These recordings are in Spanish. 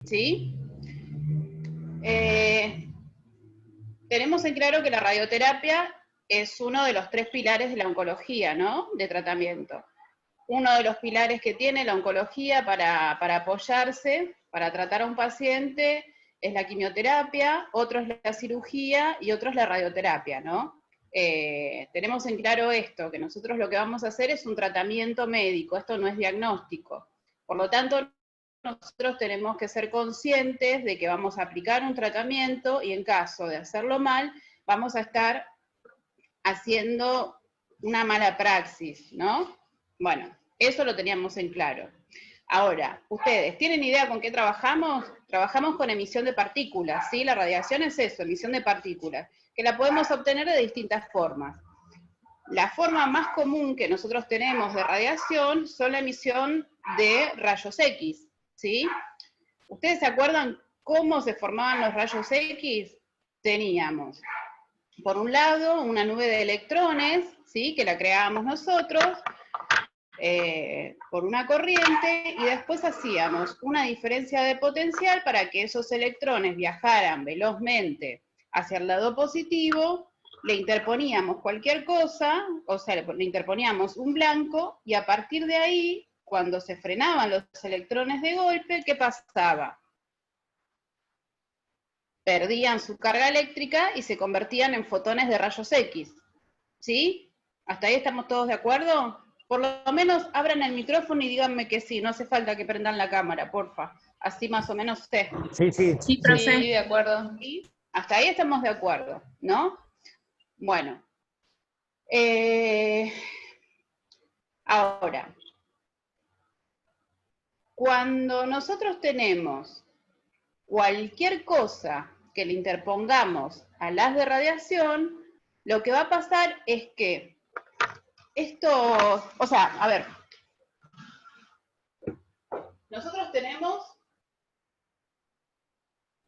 ¿sí? Tenemos en claro que la radioterapia es uno de los 3 pilares de la oncología, ¿no? De tratamiento. Uno de los pilares que tiene la oncología para apoyarse, para tratar a un paciente, es la quimioterapia, otro es la cirugía y otro es la radioterapia, ¿no? Tenemos en claro esto, que nosotros lo que vamos a hacer es un tratamiento médico, esto no es diagnóstico. Por lo tanto, nosotros tenemos que ser conscientes de que vamos a aplicar un tratamiento y en caso de hacerlo mal, vamos a estar haciendo una mala praxis, ¿no? Bueno, eso lo teníamos en claro. Ahora, ¿ustedes tienen idea con qué trabajamos? Trabajamos con emisión de partículas, ¿sí? La radiación es eso, emisión de partículas, que la podemos obtener de distintas formas. La forma más común que nosotros tenemos de radiación son la emisión de rayos X, ¿sí? ¿Ustedes se acuerdan cómo se formaban los rayos X? Teníamos, por un lado, una nube de electrones, ¿sí? Que la creábamos nosotros, por una corriente, y después hacíamos una diferencia de potencial para que esos electrones viajaran velozmente hacia el lado positivo, le interponíamos cualquier cosa, o sea, le interponíamos un blanco, y a partir de ahí, cuando se frenaban los electrones de golpe, ¿qué pasaba? Perdían su carga eléctrica y se convertían en fotones de rayos X, ¿sí? ¿Hasta ahí estamos todos de acuerdo? Por lo menos abran el micrófono y díganme que sí, no hace falta que prendan la cámara, porfa. Así más o menos sé. Sí, sí. Sí, profe. Sí, de acuerdo. ¿Sí? Hasta ahí estamos de acuerdo, ¿no? Bueno. Ahora, cuando nosotros tenemos cualquier cosa que le interpongamos al haz de radiación, lo que va a pasar es que esto, o sea, a ver, nosotros tenemos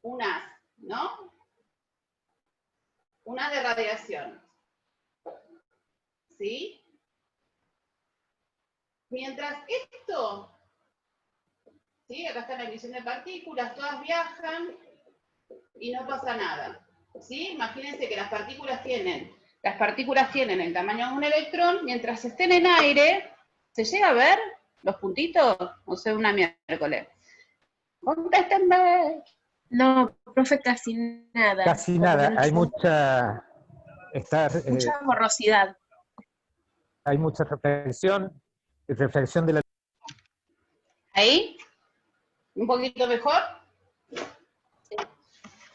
un haz, ¿no? Un haz de radiación, ¿sí? Mientras esto, ¿sí? Acá está la emisión de partículas, todas viajan y no pasa nada, ¿sí? Imagínense que las partículas tienen el tamaño de un electrón, mientras estén en aire, ¿se llega a ver los puntitos? O sea, una miércoles. ¡Contéstenme! No, profe, casi nada. Casi nada, hay mucha... mucha borrosidad. Hay mucha reflexión de la... ¿Ahí? ¿Un poquito mejor? Sí.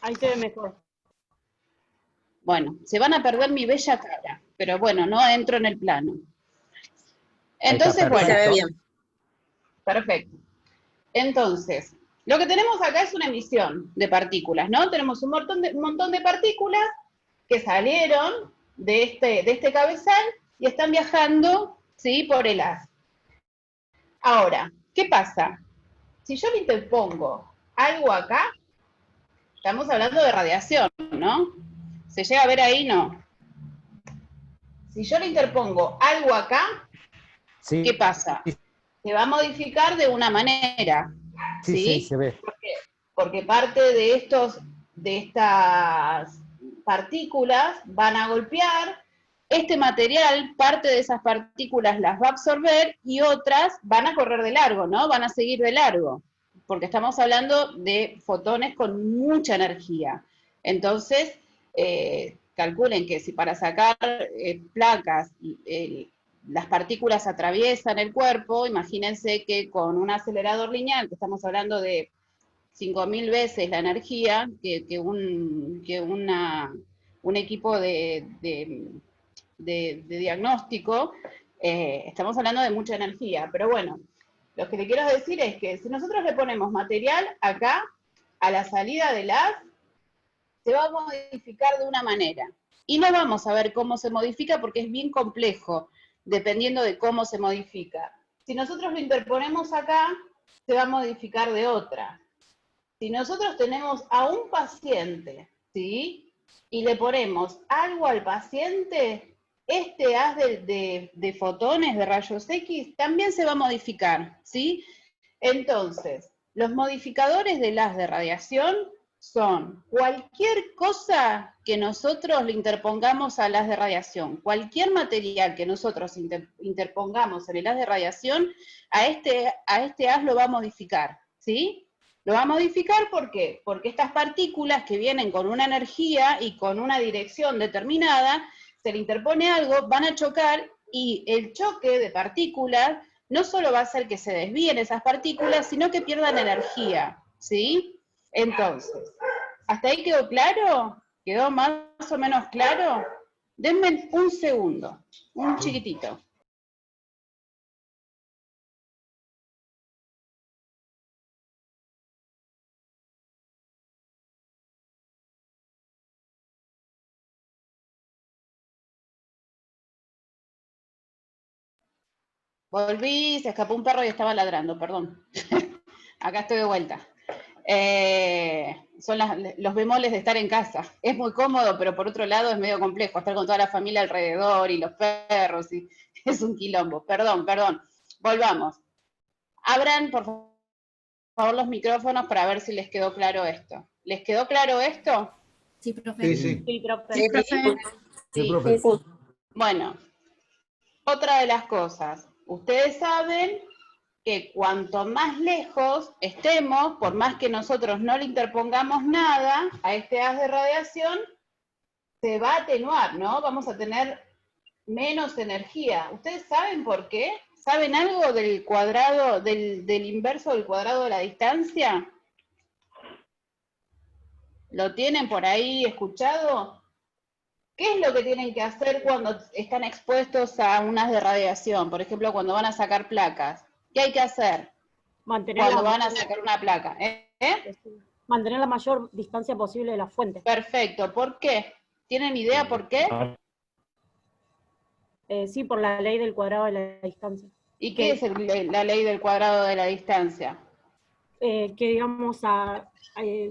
Ahí se ve mejor. Bueno, se van a perder mi bella cara, pero bueno, no entro en el plano. Entonces, bueno. Se ve bien. Perfecto. Entonces, lo que tenemos acá es una emisión de partículas, ¿no? Tenemos un montón de partículas que salieron de este cabezal y están viajando, ¿sí? Por el haz. Ahora, ¿qué pasa? Si yo le interpongo algo acá, estamos hablando de radiación, ¿no? ¿Se llega a ver ahí? No. Si yo le interpongo algo acá, Sí. ¿qué pasa? Se va a modificar de una manera, ¿sí? Sí, se ve. Porque parte de estas partículas van a golpear, este material, parte de esas partículas las va a absorber y otras van a correr de largo, ¿no? Van a seguir de largo, porque estamos hablando de fotones con mucha energía. Entonces, calculen que si para sacar placas las partículas atraviesan el cuerpo, imagínense que con un acelerador lineal, que estamos hablando de 5.000 veces la energía que un equipo de diagnóstico, estamos hablando de mucha energía. Pero bueno, lo que le quiero decir es que si nosotros le ponemos material acá, a la salida del haz, se va a modificar de una manera. Y no vamos a ver cómo se modifica porque es bien complejo, dependiendo de cómo se modifica. Si nosotros lo interponemos acá, se va a modificar de otra. Si nosotros tenemos a un paciente, ¿sí? Y le ponemos algo al paciente, este haz de fotones, de rayos X, también se va a modificar, ¿sí? Entonces, Los modificadores del haz de radiación son cualquier cosa que nosotros le interpongamos al haz de radiación, cualquier material que nosotros interpongamos en el haz de radiación, a este haz lo va a modificar, ¿sí? Lo va a modificar, ¿por qué? Porque estas partículas que vienen con una energía y con una dirección determinada, se le interpone algo, van a chocar, y el choque de partículas no solo va a hacer que se desvíen esas partículas, sino que pierdan energía, ¿sí? Entonces, ¿hasta ahí quedó claro? ¿Quedó más o menos claro? Denme un segundo, un chiquitito. Volví, se escapó un perro y estaba ladrando, perdón. Acá estoy de vuelta. Son los bemoles de estar en casa. Es muy cómodo, pero por otro lado es medio complejo estar con toda la familia alrededor y los perros, y es un quilombo. Perdón. Volvamos. Abran, por favor, los micrófonos para ver si les quedó claro esto. ¿Les quedó claro esto? Sí, profe. Sí. Sí, profe. Sí, profe. Sí, profe. Bueno, otra de las cosas. Ustedes saben que cuanto más lejos estemos, por más que nosotros no le interpongamos nada a este haz de radiación, se va a atenuar, ¿no? Vamos a tener menos energía. ¿Ustedes saben por qué? ¿Saben algo del cuadrado, del inverso del cuadrado de la distancia? ¿Lo tienen por ahí escuchado? ¿Qué es lo que tienen que hacer cuando están expuestos a un haz de radiación? Por ejemplo, cuando van a sacar placas. ¿Qué hay que hacer cuando van a sacar una placa? Mantener la mayor distancia posible de la fuente. Perfecto. ¿Por qué? ¿Tienen idea por qué? Sí, por la ley del cuadrado de la distancia. ¿Y qué es la ley del cuadrado de la distancia? Que digamos,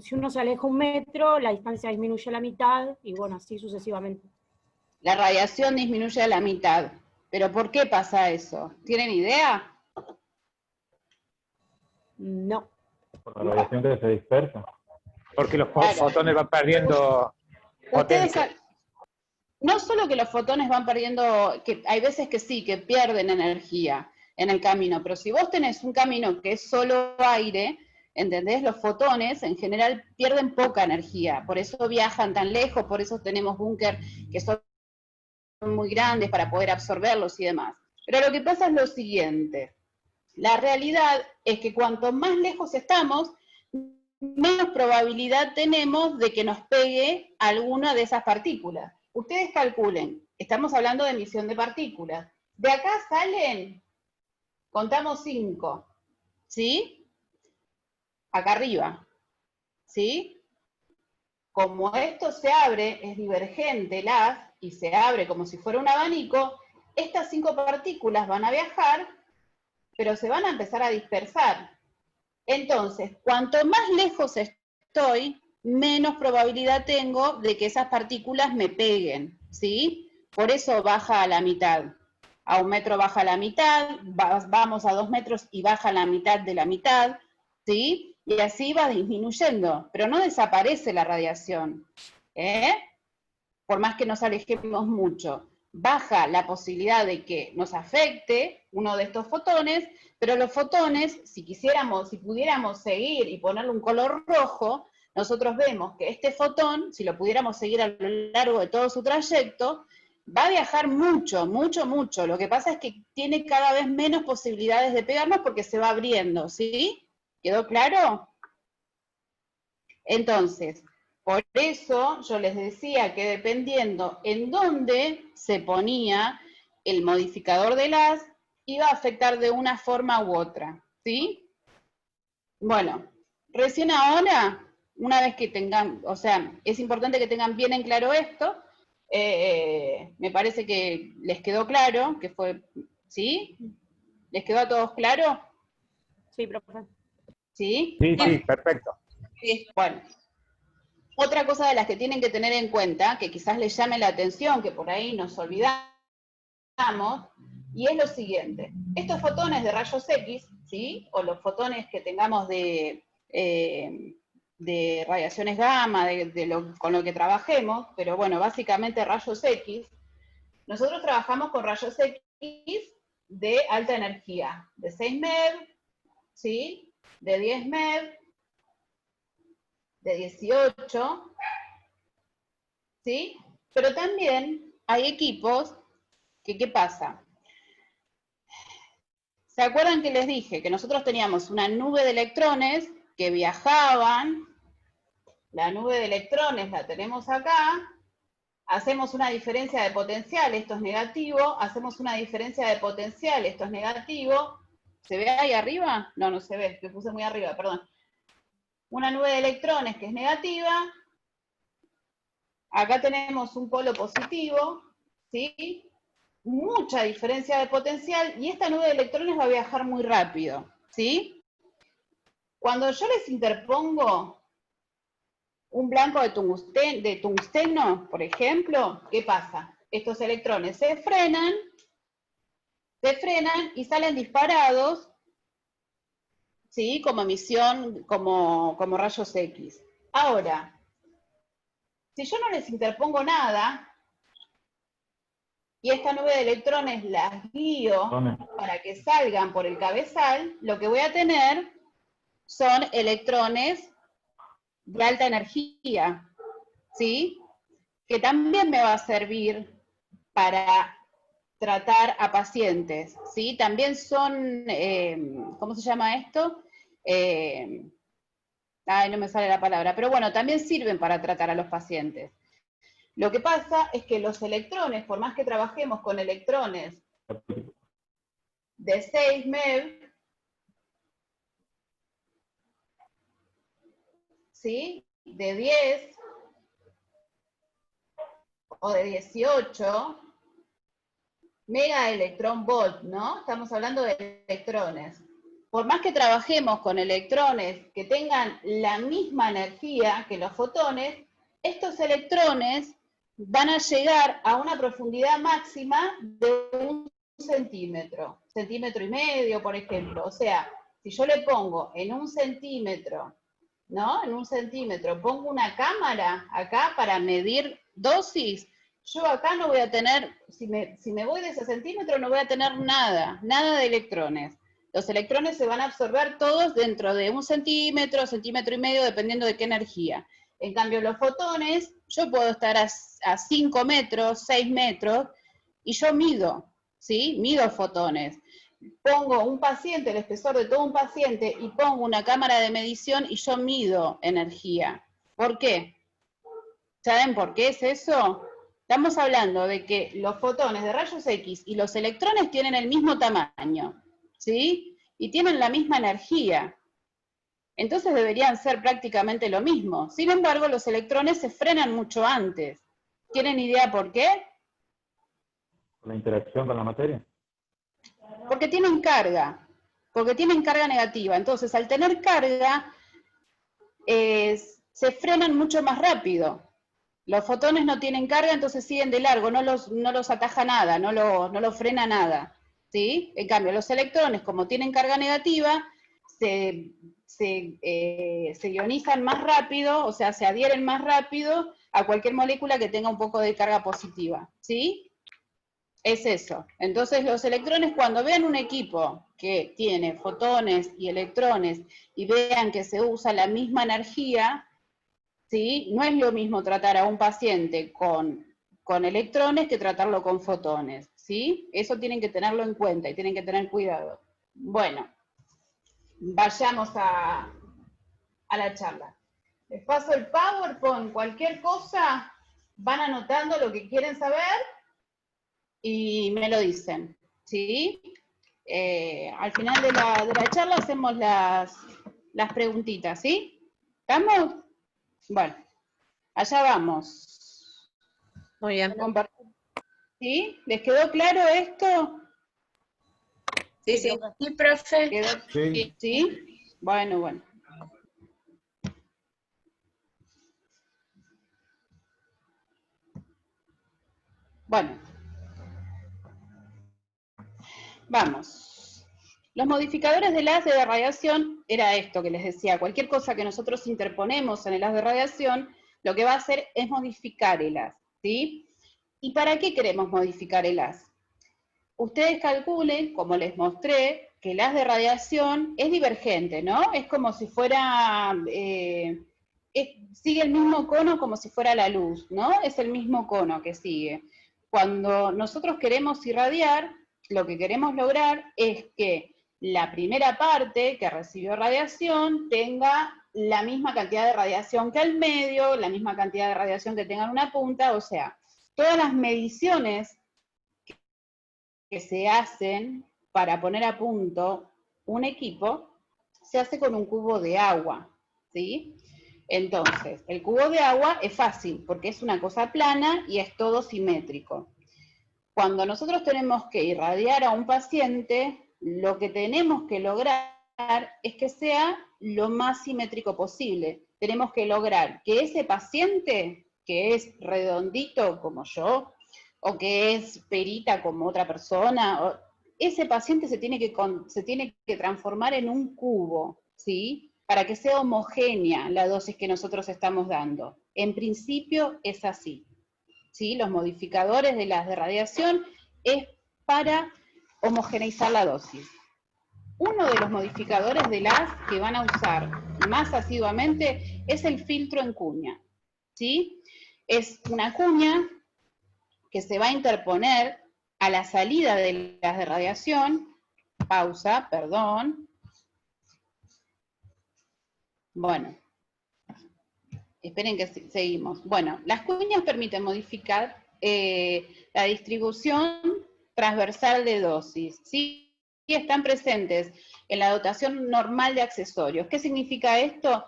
si uno se aleja 1 metro, la distancia disminuye a la mitad, y bueno, así sucesivamente. La radiación disminuye a la mitad. ¿Pero por qué pasa eso? ¿Tienen idea? No. Por la radiación que se dispersa. Porque los Claro. fotones van perdiendo Ustedes, potencia. no solo que los fotones van perdiendo, que hay veces que sí, que pierden energía en el camino, pero si vos tenés un camino que es solo aire, ¿entendés? Los fotones en general pierden poca energía, por eso viajan tan lejos, por eso tenemos búnker que son muy grandes para poder absorberlos y demás. Pero lo que pasa es lo siguiente, la realidad es que cuanto más lejos estamos, menos probabilidad tenemos de que nos pegue alguna de esas partículas. Ustedes calculen, estamos hablando de emisión de partículas. De acá salen, contamos 5, ¿sí? Acá arriba, ¿sí? Como esto se abre, es divergente el haz, y se abre como si fuera un abanico, estas 5 partículas van a viajar, pero se van a empezar a dispersar. Entonces, cuanto más lejos estoy, menos probabilidad tengo de que esas partículas me peguen, ¿sí? Por eso baja a la mitad. A 1 metro baja a la mitad, vamos a 2 metros y baja a la mitad de la mitad, ¿sí? Y así va disminuyendo, pero no desaparece la radiación, por más que nos alejemos mucho. Baja la posibilidad de que nos afecte uno de estos fotones, pero los fotones, si pudiéramos seguir y ponerle un color rojo, nosotros vemos que este fotón, si lo pudiéramos seguir a lo largo de todo su trayecto, va a viajar mucho. Lo que pasa es que tiene cada vez menos posibilidades de pegarnos porque se va abriendo, ¿sí? ¿Quedó claro? Entonces, por eso yo les decía que dependiendo en dónde se ponía el modificador del haz, iba a afectar de una forma u otra, ¿sí? Bueno, recién ahora, una vez que tengan, o sea, es importante que tengan bien en claro esto, me parece que les quedó claro, que fue, ¿sí? ¿Les quedó a todos claro? Sí, profe. ¿Sí? Sí, perfecto. Sí, bueno. Otra cosa de las que tienen que tener en cuenta, que quizás les llame la atención, que por ahí nos olvidamos, y es lo siguiente. Estos fotones de rayos X, ¿sí? O los fotones que tengamos de radiaciones gamma, con lo que trabajemos, pero bueno, básicamente rayos X, nosotros trabajamos con rayos X de alta energía, de 6 MeV, ¿sí? De 10 MeV, de 18, ¿sí? Pero también hay equipos que, ¿qué pasa? ¿Se acuerdan que les dije que nosotros teníamos una nube de electrones que viajaban? La nube de electrones la tenemos acá, hacemos una diferencia de potencial, esto es negativo, hacemos una diferencia de potencial, esto es negativo. ¿Se ve ahí arriba? No, no se ve, me puse muy arriba, perdón. Una nube de electrones que es negativa, acá tenemos un polo positivo, ¿sí? Mucha diferencia de potencial, y esta nube de electrones va a viajar muy rápido, ¿sí? Cuando yo les interpongo un blanco de tungsteno, por ejemplo, ¿qué pasa? Estos electrones se frenan y salen disparados, ¿sí? Como emisión, como rayos X. Ahora, si yo no les interpongo nada, y esta nube de electrones las guío para que salgan por el cabezal, lo que voy a tener son electrones de alta energía, ¿sí? Que también me va a servir para tratar a pacientes, ¿sí? También son, ¿cómo se llama esto? Ay, no me sale la palabra, pero bueno, también sirven para tratar a los pacientes. Lo que pasa es que los electrones, por más que trabajemos con electrones de 6 MeV, ¿sí? De 10 o de 18 megaelectronvolt, ¿no? Estamos hablando de electrones. Por más que trabajemos con electrones que tengan la misma energía que los fotones, estos electrones van a llegar a una profundidad máxima de 1 centímetro, centímetro y medio, por ejemplo. O sea, si yo le pongo en 1 centímetro, ¿no? En 1 centímetro, pongo una cámara acá para medir dosis, yo acá no voy a tener, si me voy de ese centímetro, no voy a tener nada de electrones. Los electrones se van a absorber todos dentro de 1 centímetro, centímetro y medio, dependiendo de qué energía. En cambio, los fotones, yo puedo estar a 5 metros, 6 metros, y yo mido, ¿sí? Mido fotones. Pongo un paciente, el espesor de todo un paciente, y pongo una cámara de medición y yo mido energía. ¿Por qué? ¿Saben por qué es eso? Estamos hablando de que los fotones de rayos X y los electrones tienen el mismo tamaño, ¿sí? Y tienen la misma energía. Entonces deberían ser prácticamente lo mismo. Sin embargo, los electrones se frenan mucho antes. ¿Tienen idea por qué? La interacción con la materia. Porque tienen carga negativa. Entonces, al tener carga, se frenan mucho más rápido. Los fotones no tienen carga, entonces siguen de largo, no los ataja nada, no los frena nada, ¿sí? En cambio, los electrones, como tienen carga negativa, se ionizan más rápido, o sea, se adhieren más rápido a cualquier molécula que tenga un poco de carga positiva, ¿sí? Es eso. Entonces, los electrones, cuando vean un equipo que tiene fotones y electrones y vean que se usa la misma energía, ¿sí? No es lo mismo tratar a un paciente con electrones que tratarlo con fotones, ¿sí? Eso tienen que tenerlo en cuenta y tienen que tener cuidado. Bueno, vayamos a la charla. Les paso el PowerPoint, cualquier cosa, van anotando lo que quieren saber y me lo dicen, ¿sí? Al final de la charla hacemos las preguntitas, ¿sí? ¿Estamos? Bueno. Allá vamos. Muy bien. ¿Sí? ¿Les quedó claro esto? Sí, sí. Sí, profe. ¿Quedó? Sí. ¿Sí? Bueno. Bueno. Vamos. Los modificadores del haz de radiación era esto que les decía. Cualquier cosa que nosotros interponemos en el haz de radiación, lo que va a hacer es modificar el haz, ¿sí? ¿Y para qué queremos modificar el haz? Ustedes calculen, como les mostré, que el haz de radiación es divergente, ¿no? Es como si fuera, sigue el mismo cono como si fuera la luz, ¿no? Es el mismo cono que sigue. Cuando nosotros queremos irradiar, lo que queremos lograr es que la primera parte que recibió radiación tenga la misma cantidad de radiación que al medio, la misma cantidad de radiación que tenga en una punta, o sea, todas las mediciones que se hacen para poner a punto un equipo, se hace con un cubo de agua, ¿sí? Entonces, el cubo de agua es fácil, porque es una cosa plana y es todo simétrico. Cuando nosotros tenemos que irradiar a un paciente, lo que tenemos que lograr es que sea lo más simétrico posible. Tenemos que lograr que ese paciente, que es redondito como yo, o que es perita como otra persona, ese paciente se tiene que transformar en un cubo, ¿sí? Para que sea homogénea la dosis que nosotros estamos dando. En principio es así, ¿sí? Los modificadores de las de radiación es para homogeneizar la dosis. Uno de los modificadores de las que van a usar más asiduamente es el filtro en cuña, ¿sí? Es una cuña que se va a interponer a la salida de las de radiación. Pausa, perdón. Bueno, esperen que seguimos. Bueno, las cuñas permiten modificar la distribución transversal de dosis, ¿sí? Y están presentes en la dotación normal de accesorios. ¿Qué significa esto?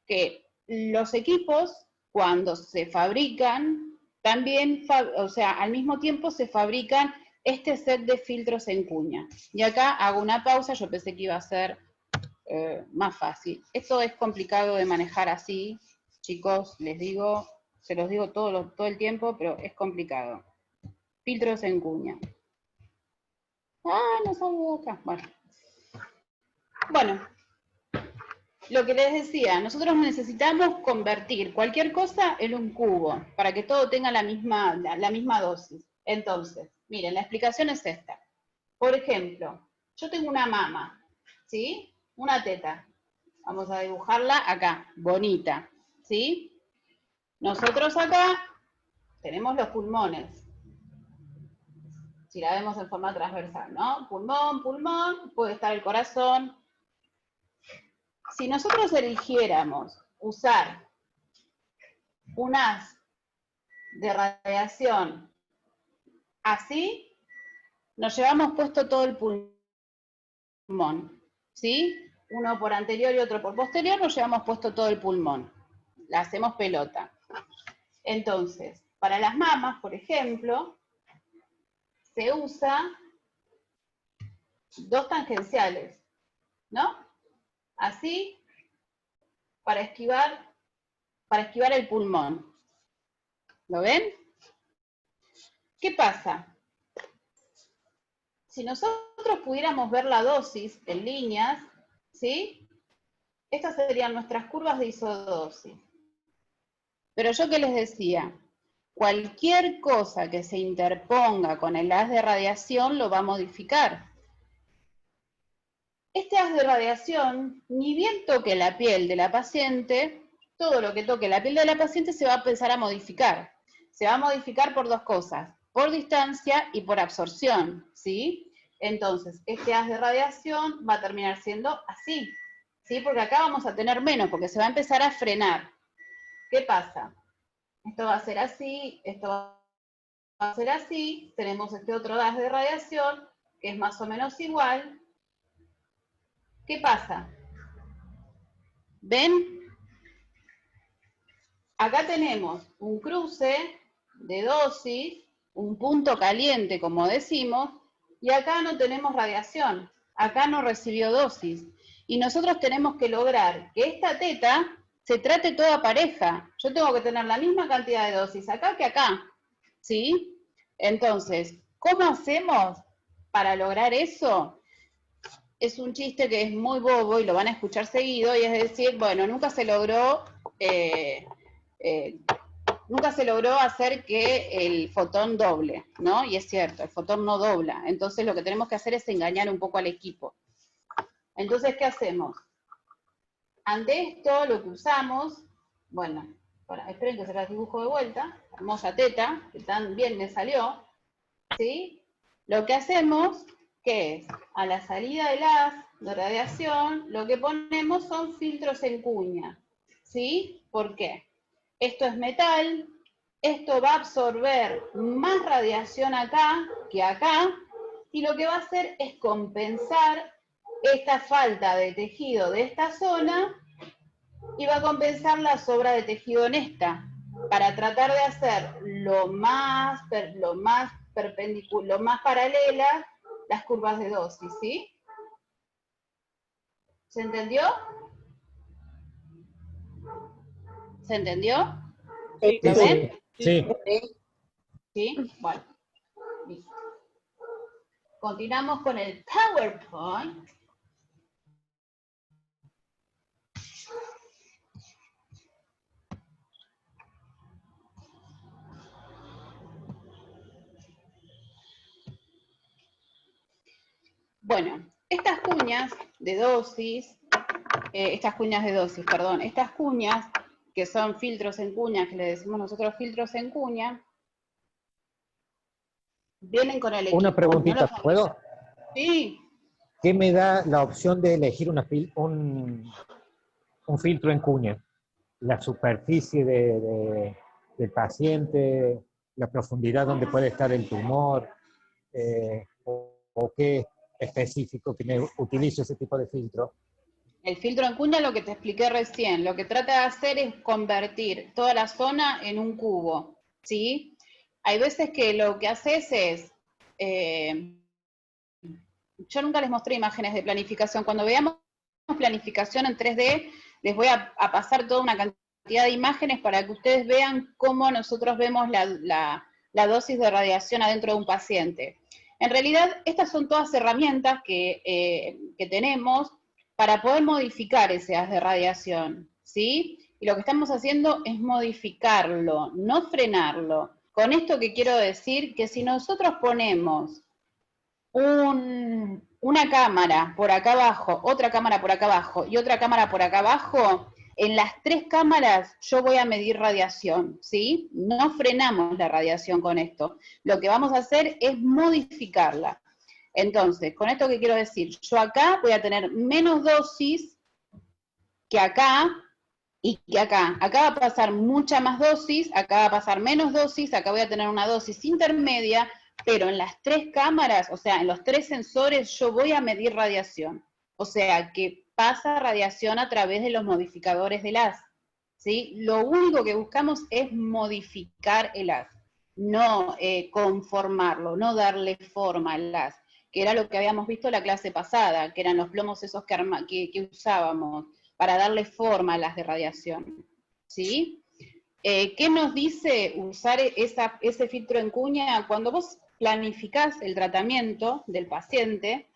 Que los equipos, cuando se fabrican, también, o sea, al mismo tiempo se fabrican este set de filtros en cuña. Y acá hago una pausa, yo pensé que iba a ser más fácil. Esto es complicado de manejar así, chicos, les digo, se los digo todo el tiempo, pero es complicado. Filtros en cuña. Ah, no salgo de acá. Bueno, lo que les decía, nosotros necesitamos convertir cualquier cosa en un cubo, para que todo tenga la misma dosis. Entonces, miren, la explicación es esta. Por ejemplo, yo tengo una mama, ¿sí? Una teta. Vamos a dibujarla acá, bonita, ¿sí? Nosotros acá tenemos los pulmones. Si la vemos en forma transversal, ¿no? Pulmón, pulmón, puede estar el corazón. Si nosotros eligiéramos usar un haz de radiación así, nos llevamos puesto todo el pulmón, ¿sí? Uno por anterior y otro por posterior, nos llevamos puesto todo el pulmón. La hacemos pelota. Entonces, para las mamas, por ejemplo, se usa dos tangenciales, ¿no? Así, para esquivar el pulmón. ¿Lo ven? ¿Qué pasa? Si nosotros pudiéramos ver la dosis en líneas, ¿sí? Estas serían nuestras curvas de isodosis. Pero yo que les decía, cualquier cosa que se interponga con el haz de radiación lo va a modificar. Este haz de radiación, ni bien toque la piel de la paciente, todo lo que toque la piel de la paciente se va a empezar a modificar. Se va a modificar por dos cosas, por distancia y por absorción, ¿sí? Entonces, este haz de radiación va a terminar siendo así, ¿sí? Porque acá vamos a tener menos, porque se va a empezar a frenar. ¿Qué pasa? Esto va a ser así, esto va a ser así, tenemos este otro haz de radiación, que es más o menos igual. ¿Qué pasa? ¿Ven? Acá tenemos un cruce de dosis, un punto caliente, como decimos, y acá no tenemos radiación, acá no recibió dosis. Y nosotros tenemos que lograr que esta teta se trate toda pareja. Yo tengo que tener la misma cantidad de dosis acá que acá, ¿sí? Entonces, ¿cómo hacemos para lograr eso, es un chiste que es muy bobo y lo van a escuchar seguido, y es decir, bueno, nunca se logró hacer que el fotón doble, ¿no? Y es cierto, el fotón no dobla. Entonces lo que tenemos que hacer es engañar un poco al equipo. Entonces, ¿qué hacemos? Ante esto, lo que usamos, bueno, esperen que se las dibujo de vuelta, hermosa teta, que tan bien me salió, ¿sí? Lo que hacemos, ¿qué es? A la salida del haz de radiación, lo que ponemos son filtros en cuña, ¿sí? ¿Por qué? Esto es metal, esto va a absorber más radiación acá que acá, y lo que va a hacer es compensar esta falta de tejido de esta zona, y va a compensar la sobra de tejido en esta, para tratar de hacer lo más paralela las curvas de dosis, ¿sí? ¿Se entendió? ¿Se entendió? Sí, ¿Lo ven? Sí. ¿Sí? Bueno, listo. Continuamos con el PowerPoint. Bueno, estas cuñas de dosis, estas cuñas que son filtros en cuña, que le decimos nosotros filtros en cuña, vienen con el equipo. Una preguntita, ¿no? ¿puedo? Sí. ¿Qué me da la opción de elegir un filtro en cuña? La superficie del paciente, la profundidad donde puede estar el tumor, o qué específico que me utilizo ese tipo de filtro. El filtro en cuña, lo que te expliqué recién, lo que trata de hacer es convertir toda la zona en un cubo, ¿sí? Hay veces que lo que haces es, yo nunca les mostré imágenes de planificación, cuando veamos planificación en 3D, les voy a pasar toda una cantidad de imágenes para que ustedes vean cómo nosotros vemos la dosis de radiación adentro de un paciente. En realidad, estas son todas herramientas que tenemos para poder modificar ese haz de radiación, ¿sí? Y lo que estamos haciendo es modificarlo, no frenarlo. Con esto que quiero decir, que si nosotros ponemos una cámara por acá abajo, otra cámara por acá abajo y otra cámara por acá abajo, en las 3 cámaras yo voy a medir radiación, ¿sí? No frenamos la radiación con esto. Lo que vamos a hacer es modificarla. Entonces, ¿con esto qué quiero decir? Yo acá voy a tener menos dosis que acá y que acá. Acá va a pasar mucha más dosis, acá va a pasar menos dosis, acá voy a tener una dosis intermedia, pero en las 3 cámaras, o sea, en los 3 sensores, yo voy a medir radiación. O sea, que pasa radiación a través de los modificadores del haz, ¿sí? Lo único que buscamos es modificar el haz, no conformarlo, no darle forma al haz, que era lo que habíamos visto en la clase pasada, que eran los plomos esos que usábamos para darle forma a las de radiación, ¿sí? ¿Qué nos dice usar ese filtro en cuña? Cuando vos planificás el tratamiento del paciente,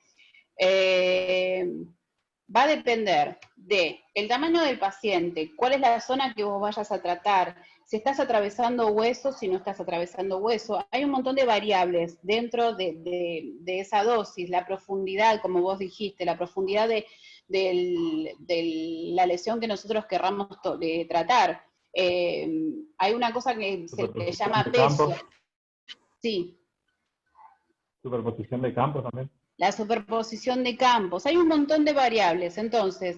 va a depender del tamaño del paciente, cuál es la zona que vos vayas a tratar, si estás atravesando hueso, si no estás atravesando hueso. Hay un montón de variables dentro de esa dosis, la profundidad, como vos dijiste, la profundidad de la lesión que nosotros querramos tratar. Hay una cosa que se le llama peso. Sí. Superposición de campos también. La superposición de campos. Hay un montón de variables. Entonces,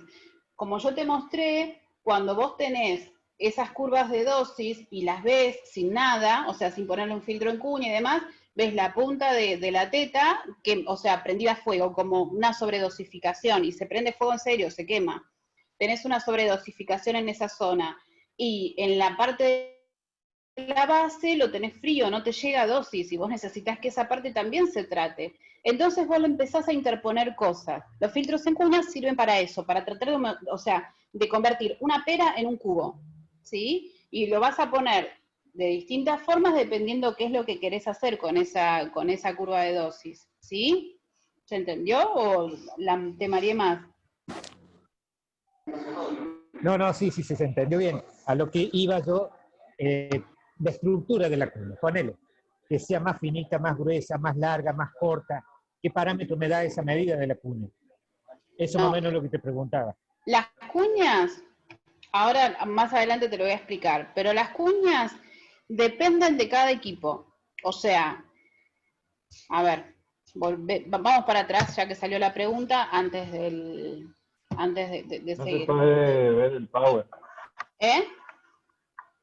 como yo te mostré, cuando vos tenés esas curvas de dosis y las ves sin nada, o sea, sin ponerle un filtro en cuña y demás, ves la punta de la teta, que, o sea, prendida a fuego, como una sobredosificación, y se prende fuego en serio, se quema. Tenés una sobredosificación en esa zona. Y en la parte de la base lo tenés frío, no te llega a dosis, y vos necesitas que esa parte también se trate. Entonces vos lo empezás a interponer cosas. Los filtros en cuña sirven para eso, para tratar de convertir una pera en un cubo, ¿sí? Y lo vas a poner de distintas formas dependiendo qué es lo que querés hacer con esa curva de dosis, ¿Sí? ¿Se entendió o te mareé más? No, sí, se entendió bien. A lo que iba yo, la estructura de la cuña, ponele, que sea más finita, más gruesa, más larga, más corta. ¿Qué parámetro me da esa medida de la cuña? Eso más o menos es lo que te preguntaba. Las cuñas, ahora más adelante te lo voy a explicar, pero las cuñas dependen de cada equipo. O sea, a ver, vamos para atrás ya que salió la pregunta antes de No seguir. se puede ver el Power. ¿Eh?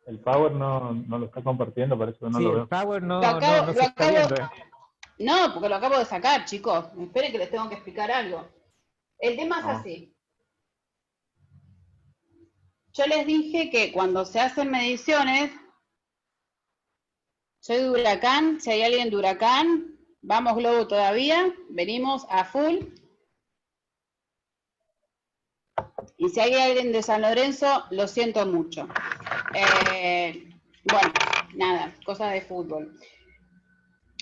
El Power no lo está compartiendo, por eso no Sí, lo el veo. Power no Lo se está acabo- viendo. No, porque lo acabo de sacar, chicos. Esperen que les tengo que explicar algo. El tema es Ah. así. Yo les dije que cuando se hacen mediciones, soy de Huracán, si hay alguien de Huracán, vamos Globo todavía, venimos a full. Y si hay alguien de San Lorenzo, lo siento mucho. Bueno, nada, cosas de fútbol.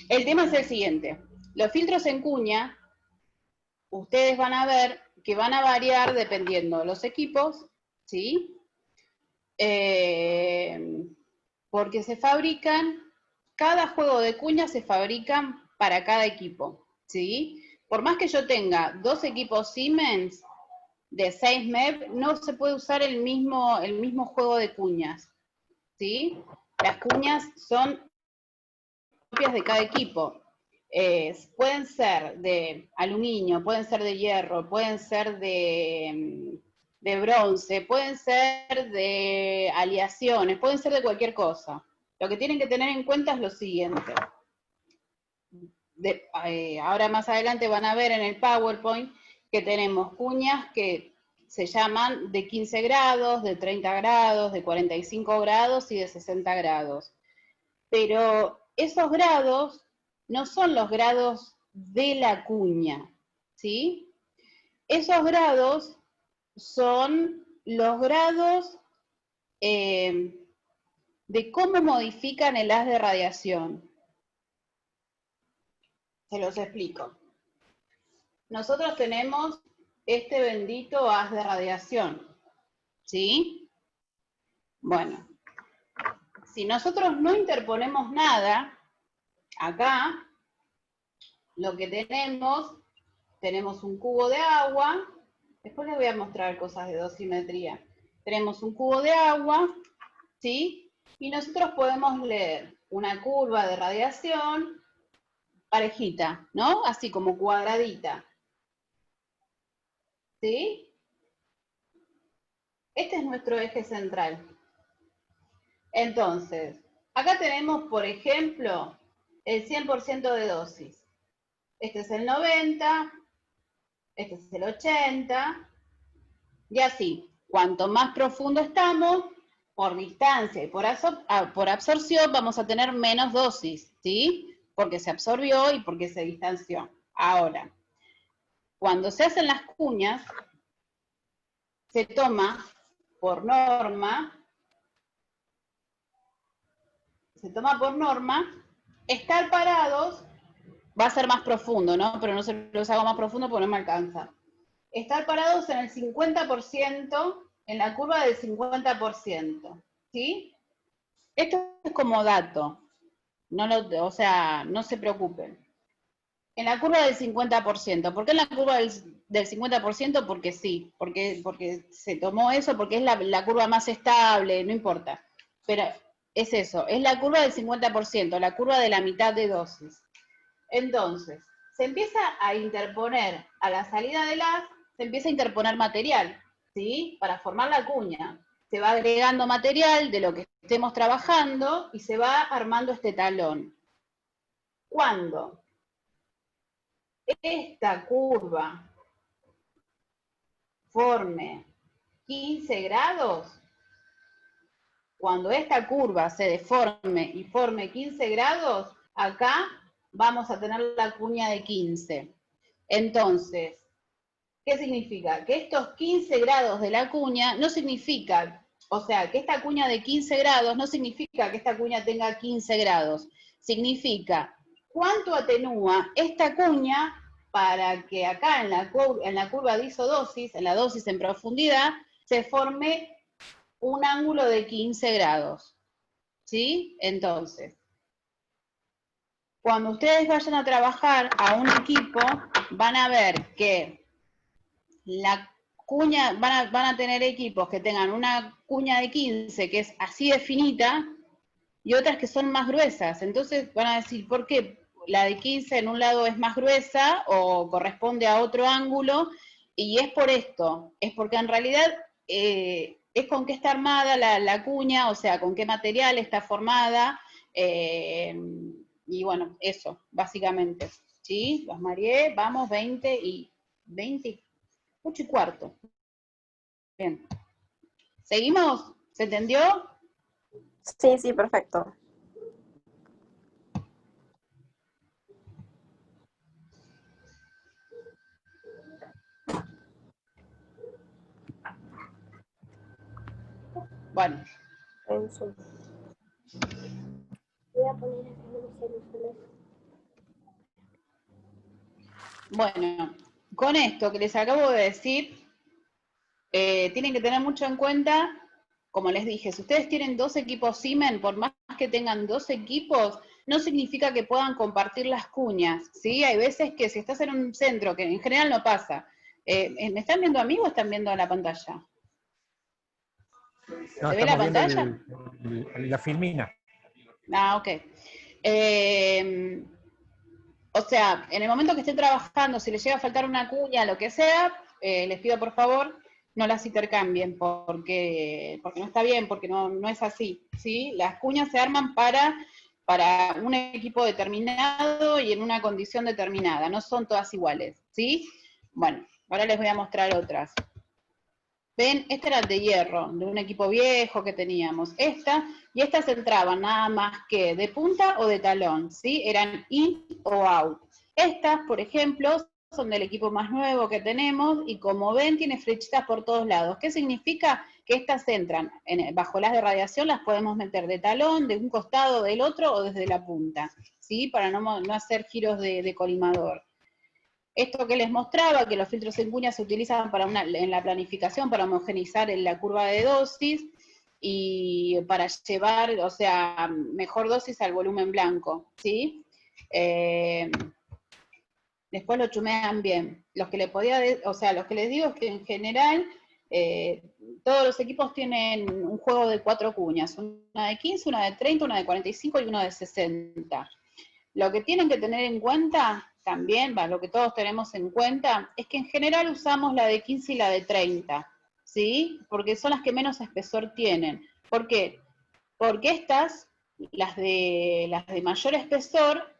El tema es el siguiente. Los filtros en cuña, ustedes van a ver que van a variar dependiendo de los equipos, ¿sí? Porque se fabrican, cada juego de cuña se fabrican para cada equipo, ¿sí? Por más que yo tenga 2 equipos Siemens de 6 MEP, no se puede usar el mismo juego de cuñas, ¿sí? Las cuñas son propias de cada equipo. Pueden ser de aluminio, pueden ser de hierro, pueden ser de bronce, pueden ser de aleaciones, pueden ser de cualquier cosa. Lo que tienen que tener en cuenta es lo siguiente. Ahora más adelante van a ver en el PowerPoint que tenemos cuñas que se llaman de 15 grados, de 30 grados, de 45 grados y de 60 grados. Pero esos grados no son los grados de la cuña, ¿sí? Esos grados son los grados de cómo modifican el haz de radiación. Se los explico. Nosotros tenemos este bendito haz de radiación, ¿sí? Bueno, si nosotros no interponemos nada, acá lo que tenemos un cubo de agua, después les voy a mostrar cosas de dosimetría. Tenemos un cubo de agua, ¿sí? Y nosotros podemos leer una curva de radiación parejita, ¿no? Así como cuadradita. ¿Sí? Este es nuestro eje central. Entonces, acá tenemos, por ejemplo, el 100% de dosis. Este es el 90, este es el 80, y así. Cuanto más profundo estamos, por distancia y por absorción, vamos a tener menos dosis, ¿sí? Porque se absorbió y porque se distanció. Ahora, cuando se hacen las cuñas, se toma por norma, estar parados, va a ser más profundo, ¿no? Pero no se los hago más profundo porque no me alcanza. Estar parados en el 50%, en la curva del 50%, ¿sí? Esto es como dato, o sea, no se preocupen. En la curva del 50%, ¿por qué en la curva del 50%? Porque sí, porque se tomó eso, porque es la curva más estable, no importa. Pero es eso, es la curva del 50%, la curva de la mitad de dosis. Entonces, se empieza a interponer, a la salida del haz, se empieza a interponer material, ¿sí? Para formar la cuña. Se va agregando material de lo que estemos trabajando y se va armando este talón. ¿Cuándo? Esta curva forme 15 grados, cuando esta curva se deforme y forme 15 grados, acá vamos a tener la cuña de 15. Entonces, ¿qué significa? Que estos 15 grados de la cuña no significa, o sea, que esta cuña de 15 grados no significa que esta cuña tenga 15 grados. Significa ¿cuánto atenúa esta cuña para que acá en la curva de isodosis, en la dosis en profundidad, se forme un ángulo de 15 grados? ¿Sí? Entonces, cuando ustedes vayan a trabajar a un equipo, van a ver que la cuña, van a tener equipos que tengan una cuña de 15 que es así de finita y otras que son más gruesas. Entonces van a decir, ¿por qué la de 15 en un lado es más gruesa o corresponde a otro ángulo? Y es por esto, es porque en realidad es con qué está armada la cuña, o sea, con qué material está formada, y bueno, eso, básicamente. ¿Sí? Los mareé, vamos, 20 y 8 y cuarto. Bien. ¿Seguimos? ¿Se entendió? Sí, sí, perfecto. Bueno. Eso. Voy a poner acá el celular. Bueno, con esto que les acabo de decir, tienen que tener mucho en cuenta, como les dije, si ustedes tienen 2 equipos Siemens, por más que tengan 2 equipos, no significa que puedan compartir las cuñas, ¿sí? Hay veces que si estás en un centro, que en general no pasa, ¿me están viendo a mí o están viendo la pantalla? No, ¿Se ve la estamos viendo pantalla? la filmina. Ah, ok. O sea, en el momento que estén trabajando, si les llega a faltar una cuña, lo que sea, les pido por favor no las intercambien, porque no está bien, porque no es así, ¿sí? Las cuñas se arman para un equipo determinado y en una condición determinada, no son todas iguales, ¿sí? Bueno, ahora les voy a mostrar otras. ¿Ven? Esta era de hierro, de un equipo viejo que teníamos. Y estas entraban nada más que de punta o de talón, ¿sí? Eran in o out. Estas, por ejemplo, son del equipo más nuevo que tenemos y como ven tiene flechitas por todos lados. ¿Qué significa? Que estas entran bajo las de radiación, las podemos meter de talón, de un costado, del otro o desde la punta, ¿sí? Para no hacer giros de colimador. Esto que les mostraba, que los filtros en cuña se utilizan en la planificación para homogeneizar en la curva de dosis y para llevar, o sea, mejor dosis al volumen blanco, ¿sí? Después lo chumean bien. Los que los que les digo es que en general todos los equipos tienen un juego de 4 cuñas, una de 15, una de 30, una de 45 y una de 60. Lo que tienen que tener en cuenta también, lo que todos tenemos en cuenta, es que en general usamos la de 15 y la de 30, ¿sí? Porque son las que menos espesor tienen. ¿Por qué? Porque estas, las de mayor espesor,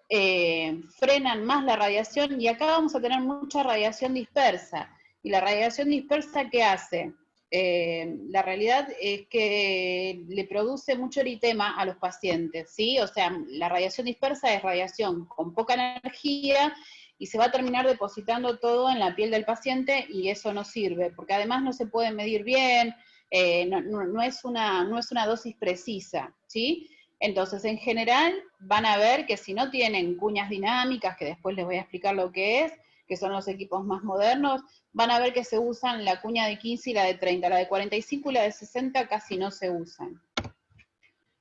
frenan más la radiación y acá vamos a tener mucha radiación dispersa. ¿Y la radiación dispersa qué hace? La realidad es que le produce mucho eritema a los pacientes, ¿sí? O sea, la radiación dispersa es radiación con poca energía y se va a terminar depositando todo en la piel del paciente y eso no sirve, porque además no se puede medir bien, no es una dosis precisa, ¿sí? Entonces, en general, van a ver que si no tienen cuñas dinámicas, que después les voy a explicar lo que es, que son los equipos más modernos, van a ver que se usan la cuña de 15 y la de 30, la de 45 y la de 60 casi no se usan.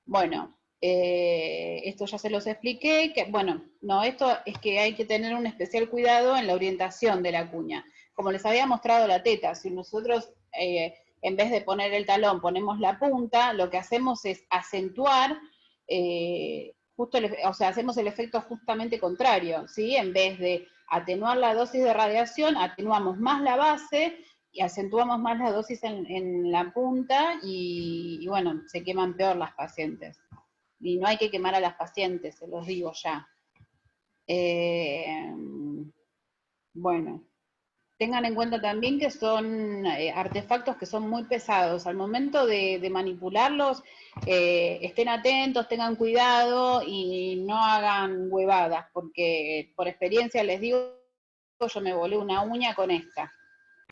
Bueno, esto ya se los expliqué, que bueno, no, esto es que hay que tener un especial cuidado en la orientación de la cuña. Como les había mostrado la teta, si nosotros en vez de poner el talón ponemos la punta, lo que hacemos es acentuar, o sea, hacemos el efecto justamente contrario, ¿sí? En vez de atenuar la dosis de radiación, atenuamos más la base y acentuamos más la dosis en la punta y bueno, se queman peor las pacientes. Y no hay que quemar a las pacientes, se los digo ya. Bueno, tengan en cuenta también que son artefactos que son muy pesados. Al momento de manipularlos, estén atentos, tengan cuidado y no hagan huevadas, porque por experiencia les digo, yo me volé una uña con esta.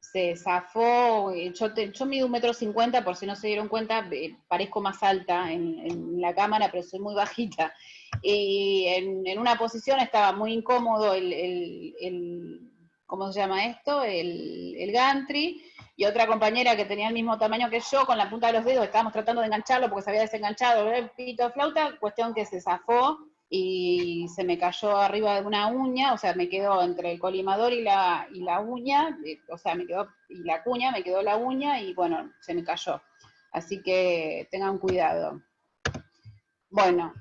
Se zafó, yo mido 1,50 m, por si no se dieron cuenta, parezco más alta en la cámara, pero soy muy bajita. y en una posición estaba muy incómodo ¿cómo se llama esto? El gantry, y otra compañera que tenía el mismo tamaño que yo, con la punta de los dedos, estábamos tratando de engancharlo porque se había desenganchado el pito de flauta, cuestión que se zafó y se me cayó arriba de una uña, o sea, me quedó entre el colimador y la uña, o sea, me quedó, y la cuña, me quedó la uña y bueno, se me cayó. Así que tengan cuidado. Bueno,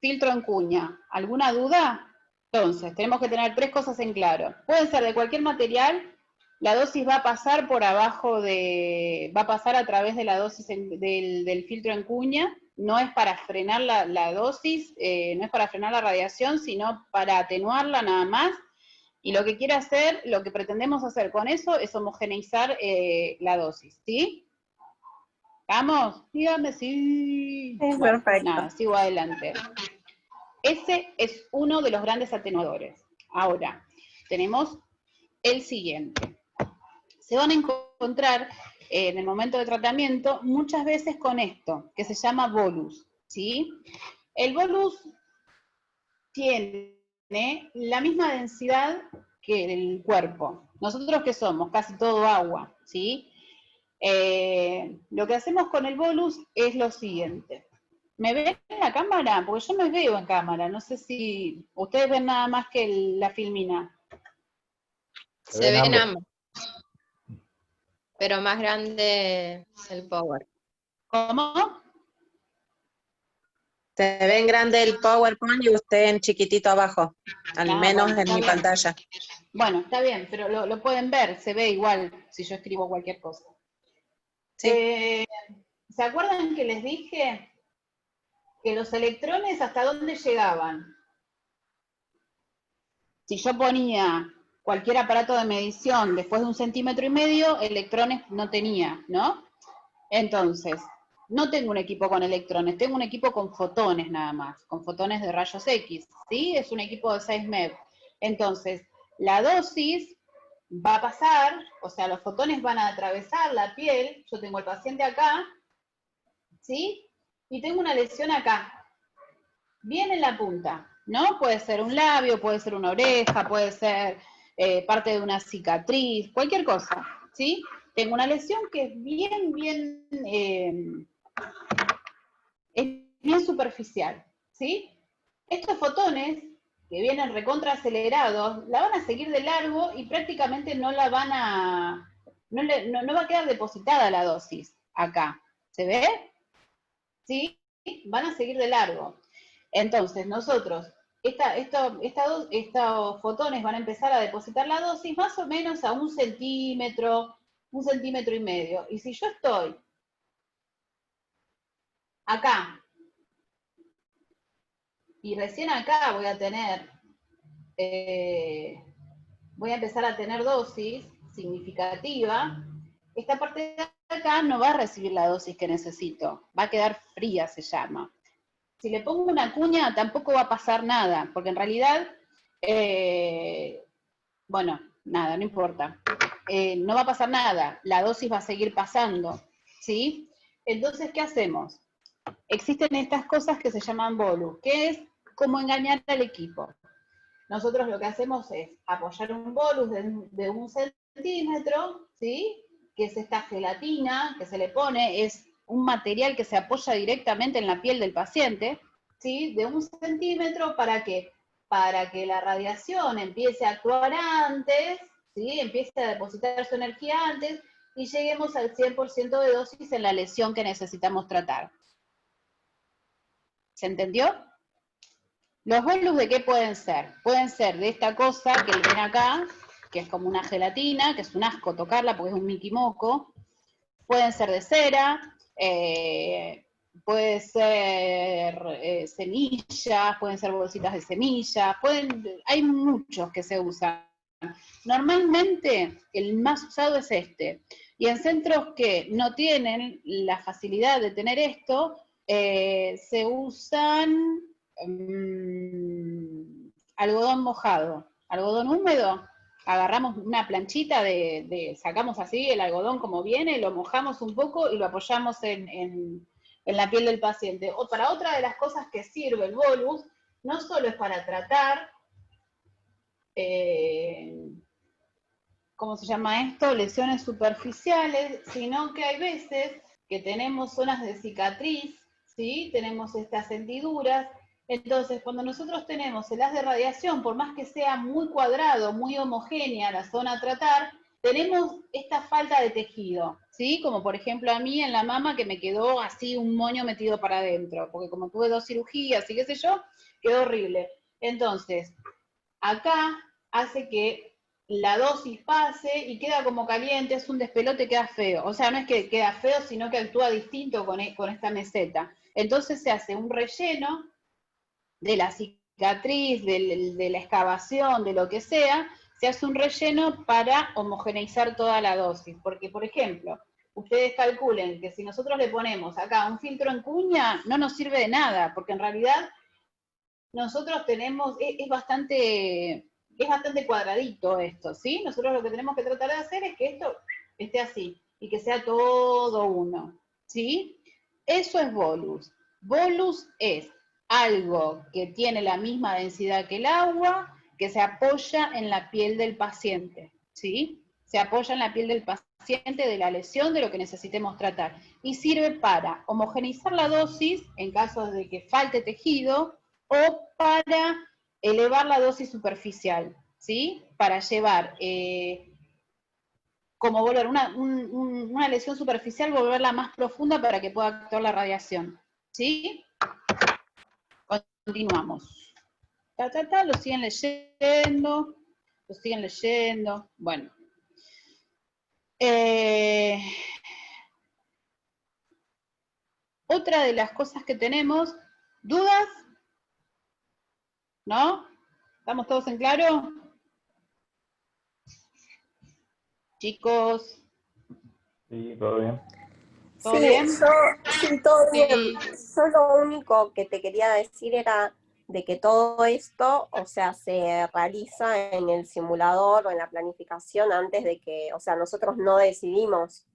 filtro en cuña. ¿Alguna duda? Entonces, tenemos que tener 3 cosas en claro. Pueden ser de cualquier material, la dosis va a pasar por abajo va a pasar a través de la dosis del filtro en cuña, no es para frenar la dosis, no es para frenar la radiación, sino para atenuarla nada más, y lo que quiere hacer, lo que pretendemos hacer con eso es homogeneizar la dosis, ¿sí? ¿Vamos? Dígame sí. Sí, Bueno, perfecto. nada, sigo adelante. Ese es uno de los grandes atenuadores. Ahora, tenemos el siguiente. Se van a encontrar en el momento de tratamiento muchas veces con esto, que se llama bolus, ¿sí? El bolus tiene la misma densidad que el cuerpo. Nosotros que somos casi todo agua, ¿sí? Lo que hacemos con el bolus es lo siguiente. ¿Me ven en la cámara? Porque yo me veo en cámara, no sé si ustedes ven nada más que la filmina. Se ven ambos. Pero más grande es el power. ¿Cómo? Se ve en grande el PowerPoint y usted en chiquitito abajo, al menos bueno, en mi pantalla. Bueno, está bien, pero lo pueden ver, se ve igual si yo escribo cualquier cosa. Sí. ¿Se acuerdan que les dije que los electrones hasta dónde llegaban? Si yo ponía cualquier aparato de medición después de 1,5 centímetros, electrones no tenía, ¿no? Entonces, no tengo un equipo con electrones, tengo un equipo con fotones nada más, con fotones de rayos X, ¿sí? Es un equipo de 6 MeV. Entonces, la dosis va a pasar, o sea, los fotones van a atravesar la piel, yo tengo el paciente acá, ¿sí? Y tengo una lesión acá, bien en la punta, ¿no? Puede ser un labio, puede ser una oreja, puede ser parte de una cicatriz, cualquier cosa, ¿sí? Tengo una lesión que es bien superficial, ¿sí? Estos fotones, que vienen recontra acelerados, la van a seguir de largo y prácticamente no la van a... No va a quedar depositada la dosis acá. ¿Se ve? ¿Sí? Van a seguir de largo. Entonces, nosotros, estos fotones van a empezar a depositar la dosis más o menos a 1 centímetro, 1,5 centímetros. Y si yo estoy acá, y recién acá voy a empezar a tener dosis significativa, esta parte de acá no va a recibir la dosis que necesito, va a quedar fría, se llama. Si le pongo una cuña tampoco va a pasar nada, porque en realidad, bueno, nada, no importa. No va a pasar nada, la dosis va a seguir pasando, ¿sí? Entonces, ¿qué hacemos? Existen estas cosas que se llaman bolus, que es como engañar al equipo. Nosotros lo que hacemos es apoyar un bolus de 1 centímetro, ¿sí? Que es esta gelatina que se le pone, es un material que se apoya directamente en la piel del paciente, ¿sí? De 1 centímetro, ¿para qué? Para que la radiación empiece a actuar antes, ¿sí? Empiece a depositar su energía antes y lleguemos al 100% de dosis en la lesión que necesitamos tratar. ¿Se entendió? ¿Los bolus de qué pueden ser? Pueden ser de esta cosa que ven acá, que es como una gelatina, que es un asco tocarla porque es un miquimoco. Pueden ser de cera, puede ser semillas, pueden ser bolsitas de semillas, hay muchos que se usan. Normalmente el más usado es este. Y en centros que no tienen la facilidad de tener esto, se usan algodón mojado, algodón húmedo. Agarramos una planchita sacamos así el algodón como viene, lo mojamos un poco y lo apoyamos en en la piel del paciente. O para otra de las cosas que sirve el bolus, no solo es para tratar, ¿cómo se llama esto? Lesiones superficiales, sino que hay veces que tenemos zonas de cicatriz, ¿sí? Tenemos estas hendiduras. Entonces, cuando nosotros tenemos el haz de radiación, por más que sea muy cuadrado, muy homogénea la zona a tratar, tenemos esta falta de tejido, ¿sí? Como por ejemplo a mí en la mama que me quedó así un moño metido para adentro, porque como tuve 2 cirugías y qué sé yo, quedó horrible. Entonces, acá hace que la dosis pase y queda como caliente, es un despelote, queda feo. O sea, no es que queda feo, sino que actúa distinto con esta meseta. Entonces se hace un relleno de la cicatriz, de la excavación, de lo que sea, se hace un relleno para homogeneizar toda la dosis. Porque, por ejemplo, ustedes calculen que si nosotros le ponemos acá un filtro en cuña, no nos sirve de nada, porque en realidad nosotros tenemos, es bastante cuadradito esto, ¿sí? Nosotros lo que tenemos que tratar de hacer es que esto esté así, y que sea todo uno, ¿sí? Eso es bolus. Bolus es algo que tiene la misma densidad que el agua, que se apoya en la piel del paciente, ¿sí? Se apoya en la piel del paciente de la lesión, de lo que necesitemos tratar. Y sirve para homogeneizar la dosis en caso de que falte tejido, o para elevar la dosis superficial, ¿sí? Para llevar, como volver una lesión superficial, volverla más profunda para que pueda actuar la radiación, ¿sí? Continuamos. Lo siguen leyendo, bueno. Otra de las cosas que tenemos, ¿dudas? ¿No? ¿Estamos todos en claro? Chicos. Sí, todo bien. ¿Todo Sí, bien? sí, todo Sí. bien. Yo lo único que te quería decir era de que todo esto, o sea, se realiza en el simulador o en la planificación antes de que, o sea, nosotros no decidimos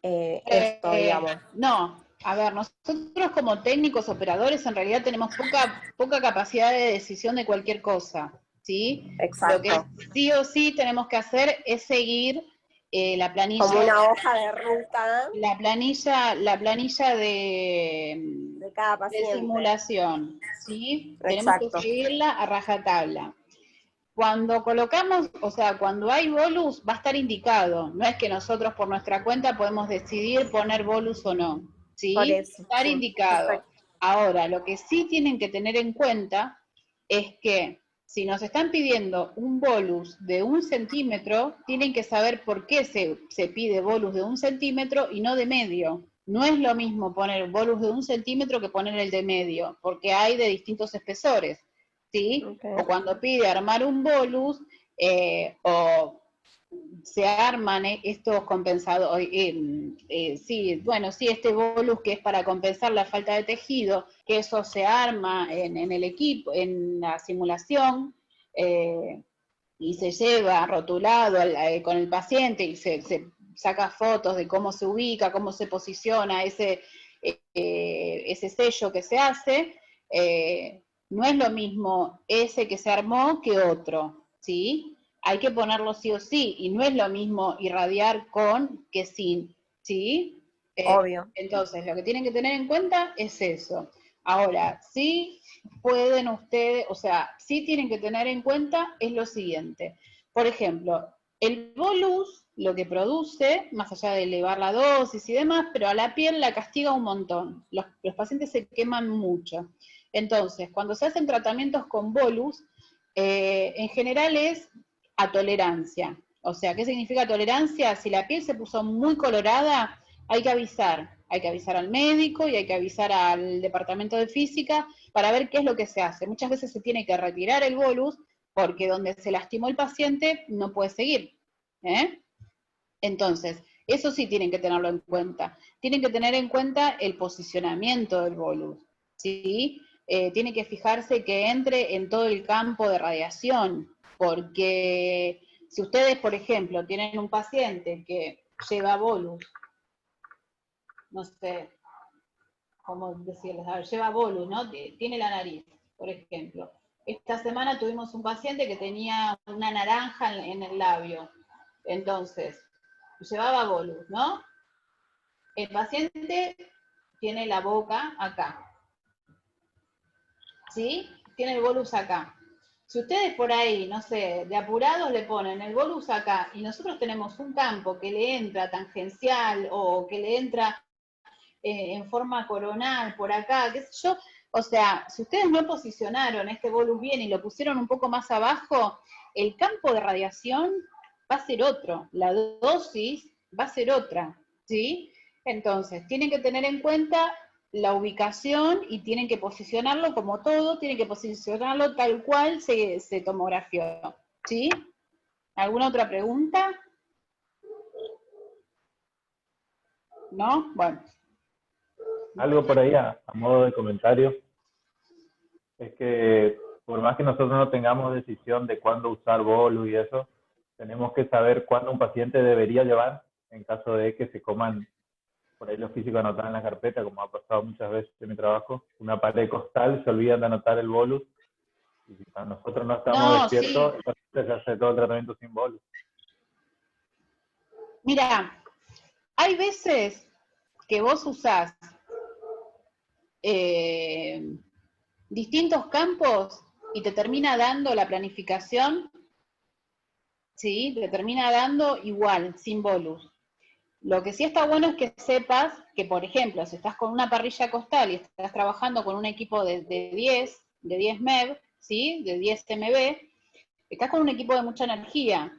esto, digamos. No, a ver, nosotros como técnicos operadores en realidad tenemos poca capacidad de decisión de cualquier cosa, ¿sí? Lo que Exacto. sí o sí tenemos que hacer es seguir la planilla, Como una hoja de ruta la planilla de cada paciente. simulación, ¿sí? Tenemos que Exacto. seguirla a rajatabla. Cuando colocamos, o sea, cuando hay bolus, va a estar indicado. No es que nosotros por nuestra cuenta podemos decidir poner bolus o no. ¿Sí? Por eso. Va a estar Sí, indicado. perfecto. Ahora, lo que sí tienen que tener en cuenta es que si nos están pidiendo un bolus de 1 centímetro, tienen que saber por qué se pide bolus de 1 centímetro y no de medio. No es lo mismo poner bolus de 1 centímetro que poner el de medio, porque hay de distintos espesores. ¿Sí? Okay. O cuando pide armar un bolus, o se arman estos compensadores, sí, bueno, sí, este bolus que es para compensar la falta de tejido, que eso se arma en el equipo, en la simulación, y se lleva rotulado con el paciente y se saca fotos de cómo se ubica, cómo se posiciona ese sello que se hace, no es lo mismo ese que se armó que otro, ¿sí? Hay que ponerlo sí o sí, y no es lo mismo irradiar con que sin, ¿sí? Obvio. Entonces, lo que tienen que tener en cuenta es eso. Ahora, sí pueden ustedes, o sea, sí tienen que tener en cuenta es lo siguiente. Por ejemplo, el bolus lo que produce, más allá de elevar la dosis y demás, pero a la piel la castiga un montón. Los pacientes se queman mucho. Entonces, cuando se hacen tratamientos con bolus, en general es a tolerancia. O sea, ¿qué significa tolerancia? Si la piel se puso muy colorada, hay que avisar al médico y hay que avisar al departamento de física para ver qué es lo que se hace. Muchas veces se tiene que retirar el bolus porque donde se lastimó el paciente no puede seguir. Entonces, eso sí tienen que tenerlo en cuenta. Tienen que tener en cuenta el posicionamiento del bolus, ¿sí? Tiene que fijarse que entre en todo el campo de radiación, porque si ustedes, por ejemplo, tienen un paciente que lleva bolus no sé, como decirles, a ver, lleva bolus, ¿no? Tiene la nariz, por ejemplo. Esta semana tuvimos un paciente que tenía una naranja en el labio. Entonces, llevaba bolus, ¿no? El paciente tiene la boca acá. ¿Sí? Tiene el bolus acá. Si ustedes por ahí, no sé, de apurados le ponen el bolus acá y nosotros tenemos un campo que le entra tangencial o que le entra en forma coronal por acá, qué sé yo, o sea, si ustedes no posicionaron este bolus bien y lo pusieron un poco más abajo, el campo de radiación va a ser otro, la dosis va a ser otra, ¿sí? Entonces, tienen que tener en cuenta la ubicación y tienen que posicionarlo como todo, tienen que posicionarlo tal cual se tomografió, ¿sí? ¿Alguna otra pregunta? ¿No? Bueno. Algo por ahí a modo de comentario, es que por más que nosotros no tengamos decisión de cuándo usar bolus y eso, tenemos que saber cuándo un paciente debería llevar en caso de que se coman, por ahí los físicos anotan en la carpeta, como ha pasado muchas veces en mi trabajo, una pared costal, se olvidan de anotar el bolus, y si nosotros no estamos No, despiertos, sí. entonces se hace todo el tratamiento sin bolus. Mira, hay veces que vos usás distintos campos y te termina dando la planificación, ¿sí? Te termina dando igual, sin bolus. Lo que sí está bueno es que sepas que, por ejemplo, si estás con una parrilla costal y estás trabajando con un equipo de 10 MeV, ¿sí? De 10 MB, estás con un equipo de mucha energía.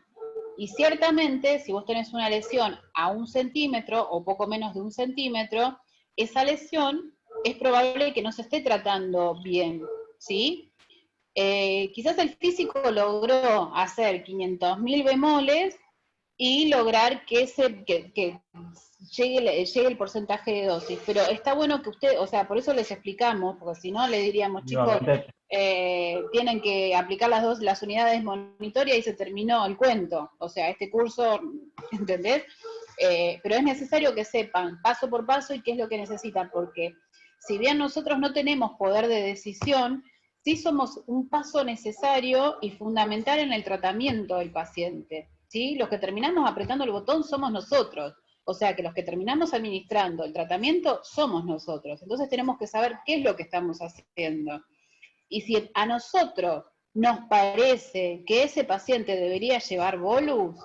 Y ciertamente, si vos tenés una lesión a 1 centímetro o poco menos de 1 centímetro, esa lesión es probable que no se esté tratando bien, ¿sí? Quizás el físico logró hacer 500.000 bemoles y lograr que llegue el porcentaje de dosis. Pero está bueno que usted, o sea, por eso les explicamos, porque si no le diríamos, chicos, tienen que aplicar las unidades monitoria y se terminó el cuento. O sea, este curso, ¿entendés? Pero es necesario que sepan paso por paso y qué es lo que necesitan, porque si bien nosotros no tenemos poder de decisión, sí somos un paso necesario y fundamental en el tratamiento del paciente. ¿Sí? Los que terminamos apretando el botón somos nosotros. O sea que los que terminamos administrando el tratamiento somos nosotros. Entonces tenemos que saber qué es lo que estamos haciendo. Y si a nosotros nos parece que ese paciente debería llevar bolus,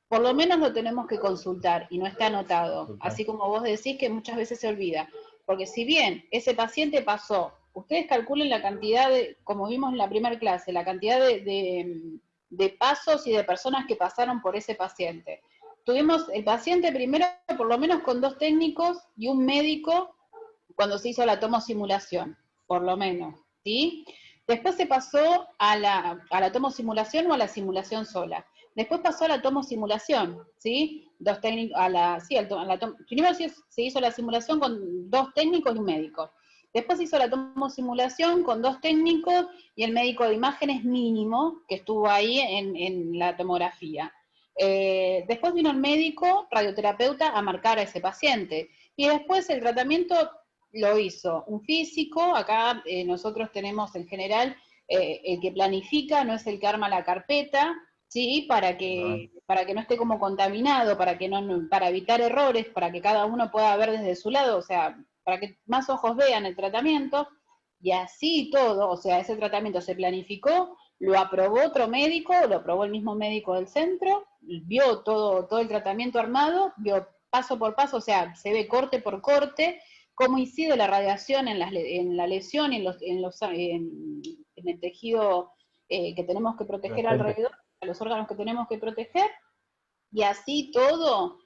por lo menos lo tenemos que consultar y no está anotado. Así como vos decís que muchas veces se olvida. Porque si bien ese paciente pasó, ustedes calculen la cantidad como vimos en la primera clase, la cantidad de pasos y de personas que pasaron por ese paciente. Tuvimos el paciente primero por lo menos con 2 técnicos y un médico cuando se hizo la tomosimulación, por lo menos, ¿sí? Después se pasó a la tomosimulación o a la simulación sola. Después pasó a la tomosimulación, ¿sí? Primero se hizo la simulación con 2 técnicos y un médico. Después se hizo la tomosimulación con 2 técnicos y el médico de imágenes mínimo que estuvo ahí en la tomografía. Después vino el médico radioterapeuta a marcar a ese paciente. Y después el tratamiento lo hizo un físico. Acá nosotros tenemos en general el que planifica, no es el que arma la carpeta, ¿sí? Para que no esté como contaminado, para evitar errores, para que cada uno pueda ver desde su lado, o sea, para que más ojos vean el tratamiento, y así todo, o sea, ese tratamiento se planificó, lo aprobó otro médico, lo aprobó el mismo médico del centro, vio todo el tratamiento armado, vio paso por paso, o sea, se ve corte por corte, cómo incide la radiación en la lesión, en el tejido que tenemos que proteger alrededor, a los órganos que tenemos que proteger, y así todo.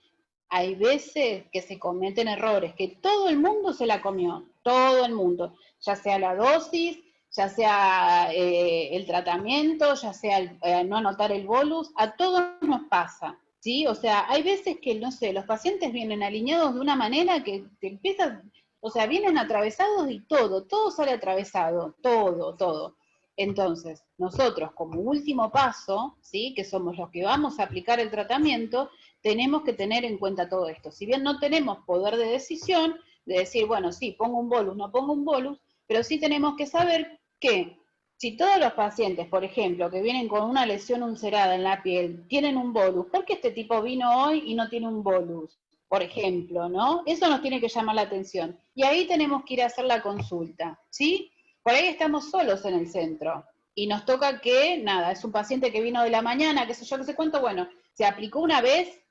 Hay veces que se cometen errores, que todo el mundo se la comió, todo el mundo, ya sea la dosis, ya sea el tratamiento, ya sea no anotar el bolus, a todos nos pasa, ¿sí? O sea, hay veces que, no sé, los pacientes vienen alineados de una manera que te empiezas, o sea, vienen atravesados y todo sale atravesado, todo. Entonces, nosotros como último paso, ¿sí? Que somos los que vamos a aplicar el tratamiento, tenemos que tener en cuenta todo esto. Si bien no tenemos poder de decisión, de decir, bueno, sí, pongo un bolus, no pongo un bolus, pero sí tenemos que saber que si todos los pacientes, por ejemplo, que vienen con una lesión ulcerada en la piel, tienen un bolus, ¿por qué este tipo vino hoy y no tiene un bolus? Por ejemplo, ¿no? Eso nos tiene que llamar la atención. Y ahí tenemos que ir a hacer la consulta, ¿sí? Por ahí estamos solos en el centro y nos toca que, nada, es un paciente que vino de la mañana, qué sé yo, qué sé cuánto, bueno, se aplicó una vez,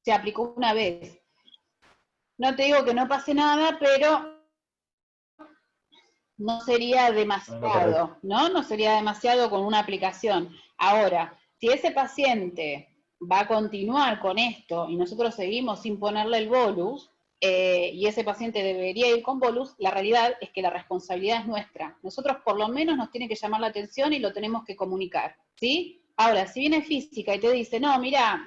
se aplicó una vez. No te digo que no pase nada, pero no sería demasiado, ¿no? No sería demasiado con una aplicación. Ahora, si ese paciente va a continuar con esto y nosotros seguimos sin ponerle el bolus, y ese paciente debería ir con bolus, la realidad es que la responsabilidad es nuestra. Nosotros por lo menos nos tiene que llamar la atención y lo tenemos que comunicar, ¿sí? Ahora, si viene física y te dice, no, mira,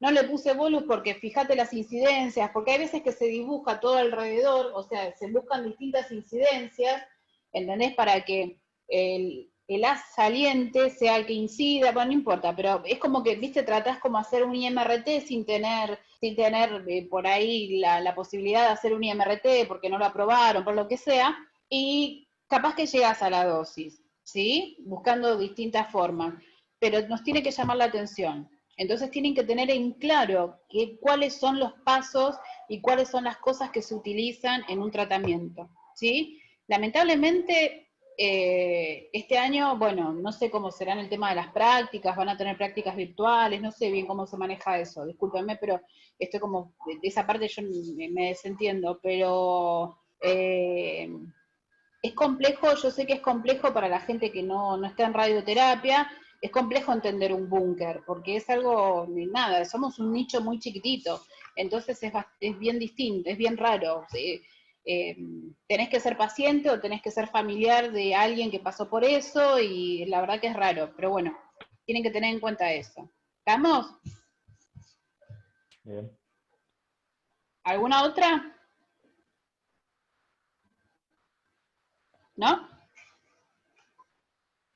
no le puse bolus porque fíjate las incidencias, porque hay veces que se dibuja todo alrededor, o sea, se buscan distintas incidencias, ¿entendés? Para que el haz saliente sea el que incida, bueno, no importa, pero es como que, viste, tratás como hacer un IMRT sin tener por ahí la posibilidad de hacer un IMRT porque no lo aprobaron, por lo que sea, y capaz que llegas a la dosis, ¿sí? Buscando distintas formas, pero nos tiene que llamar la atención. Entonces tienen que tener en claro cuáles son los pasos y cuáles son las cosas que se utilizan en un tratamiento, ¿sí? Lamentablemente, este año, bueno, no sé cómo será en el tema de las prácticas, van a tener prácticas virtuales, no sé bien cómo se maneja eso, discúlpenme, pero estoy como, de esa parte yo me desentiendo, pero es complejo, yo sé que es complejo para la gente que no está en radioterapia, es complejo entender un búnker, porque es algo, nada, somos un nicho muy chiquitito, entonces es bien distinto, es bien raro. ¿Sí? Tenés que ser paciente o tenés que ser familiar de alguien que pasó por eso, y la verdad que es raro, pero bueno, tienen que tener en cuenta eso. ¿Estamos? Bien. ¿Alguna otra? ¿No?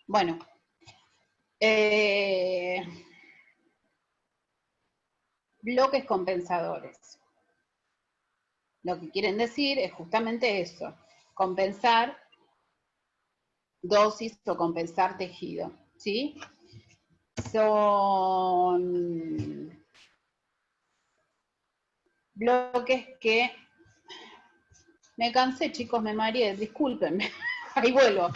Bueno. Bloques compensadores. Lo que quieren decir es justamente eso, compensar dosis o compensar tejido, ¿sí? Son bloques que... Me cansé, chicos, me mareé, discúlpenme. Ahí vuelvo.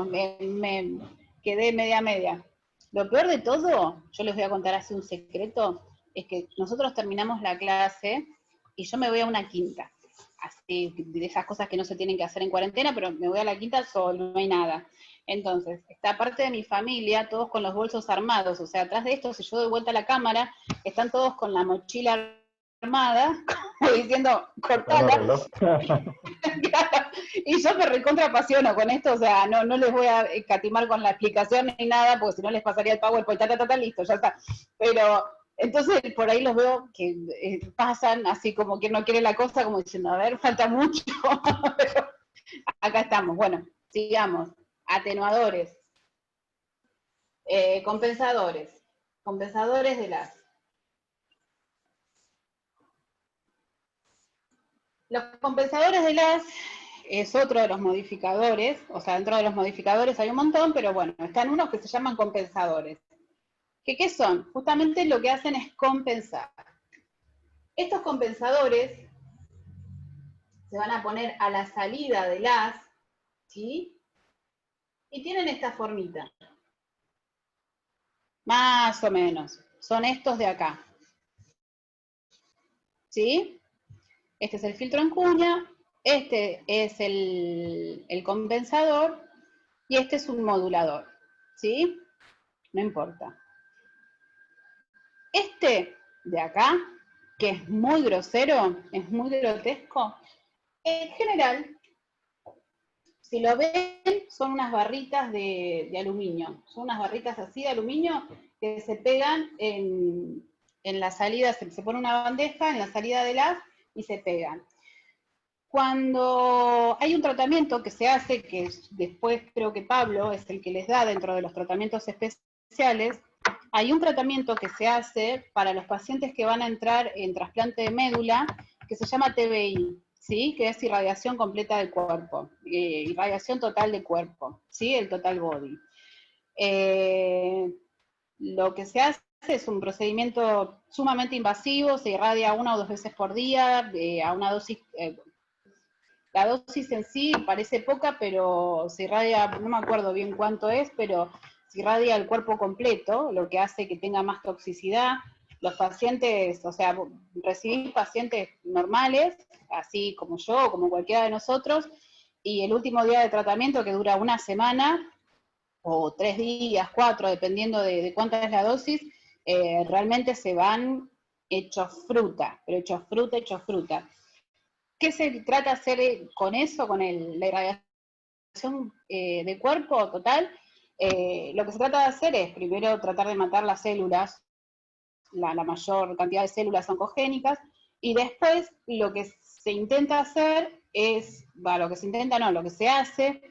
Me quedé media. Lo peor de todo, yo les voy a contar así un secreto, es que nosotros terminamos la clase y yo me voy a una quinta. Así, de esas cosas que no se tienen que hacer en cuarentena, pero me voy a la quinta solo, no hay nada. Entonces, está parte de mi familia, todos con los bolsos armados, o sea, atrás de esto, si yo doy vuelta a la cámara, están todos con la mochila armada, como diciendo, cortala. Claro, y yo me recontra apasiono con esto, o sea, no les voy a catimar con la explicación ni nada, porque si no les pasaría el PowerPoint, listo, ya está. Pero, entonces, por ahí los veo que pasan así como que no quiere la cosa, como diciendo, a ver, falta mucho. Pero acá estamos, bueno, sigamos. Atenuadores. Compensadores. Compensadores de las... Los compensadores de las es otro de los modificadores, o sea, dentro de los modificadores hay un montón, pero bueno, están unos que se llaman compensadores. ¿Qué son? Justamente lo que hacen es compensar. Estos compensadores se van a poner a la salida del haz, ¿sí? Y tienen esta formita. Más o menos. Son estos de acá. ¿Sí? Este es el filtro en cuña, este es el compensador y este es un modulador, ¿sí? No importa. Este de acá, que es muy grosero, es muy grotesco, en general, si lo ven, son unas barritas de aluminio, son unas barritas así de aluminio que se pegan en la salida, se pone una bandeja en la salida del haz y se pegan. Cuando hay un tratamiento que se hace, que después creo que Pablo es el que les da dentro de los tratamientos especiales, hay un tratamiento que se hace para los pacientes que van a entrar en trasplante de médula, que se llama TBI, ¿sí? Que es irradiación completa del cuerpo, irradiación total del cuerpo, ¿sí? El total body. Lo que se hace es un procedimiento sumamente invasivo, se irradia 1 o 2 veces por día, a una dosis, la dosis en sí parece poca, pero se irradia, no me acuerdo bien cuánto es, pero se irradia el cuerpo completo, lo que hace que tenga más toxicidad. Los pacientes, o sea, recibís pacientes normales, así como yo, o como cualquiera de nosotros, y el último día de tratamiento, que dura una semana, o 3 días, 4, dependiendo de cuánta es la dosis, realmente se van hechos fruta, pero hechos fruta. ¿Qué se trata de hacer con eso, con la irradiación de cuerpo total? Lo que se trata de hacer es, primero, tratar de matar las células, la mayor cantidad de células oncogénicas, y después lo que se intenta hacer es, lo que se hace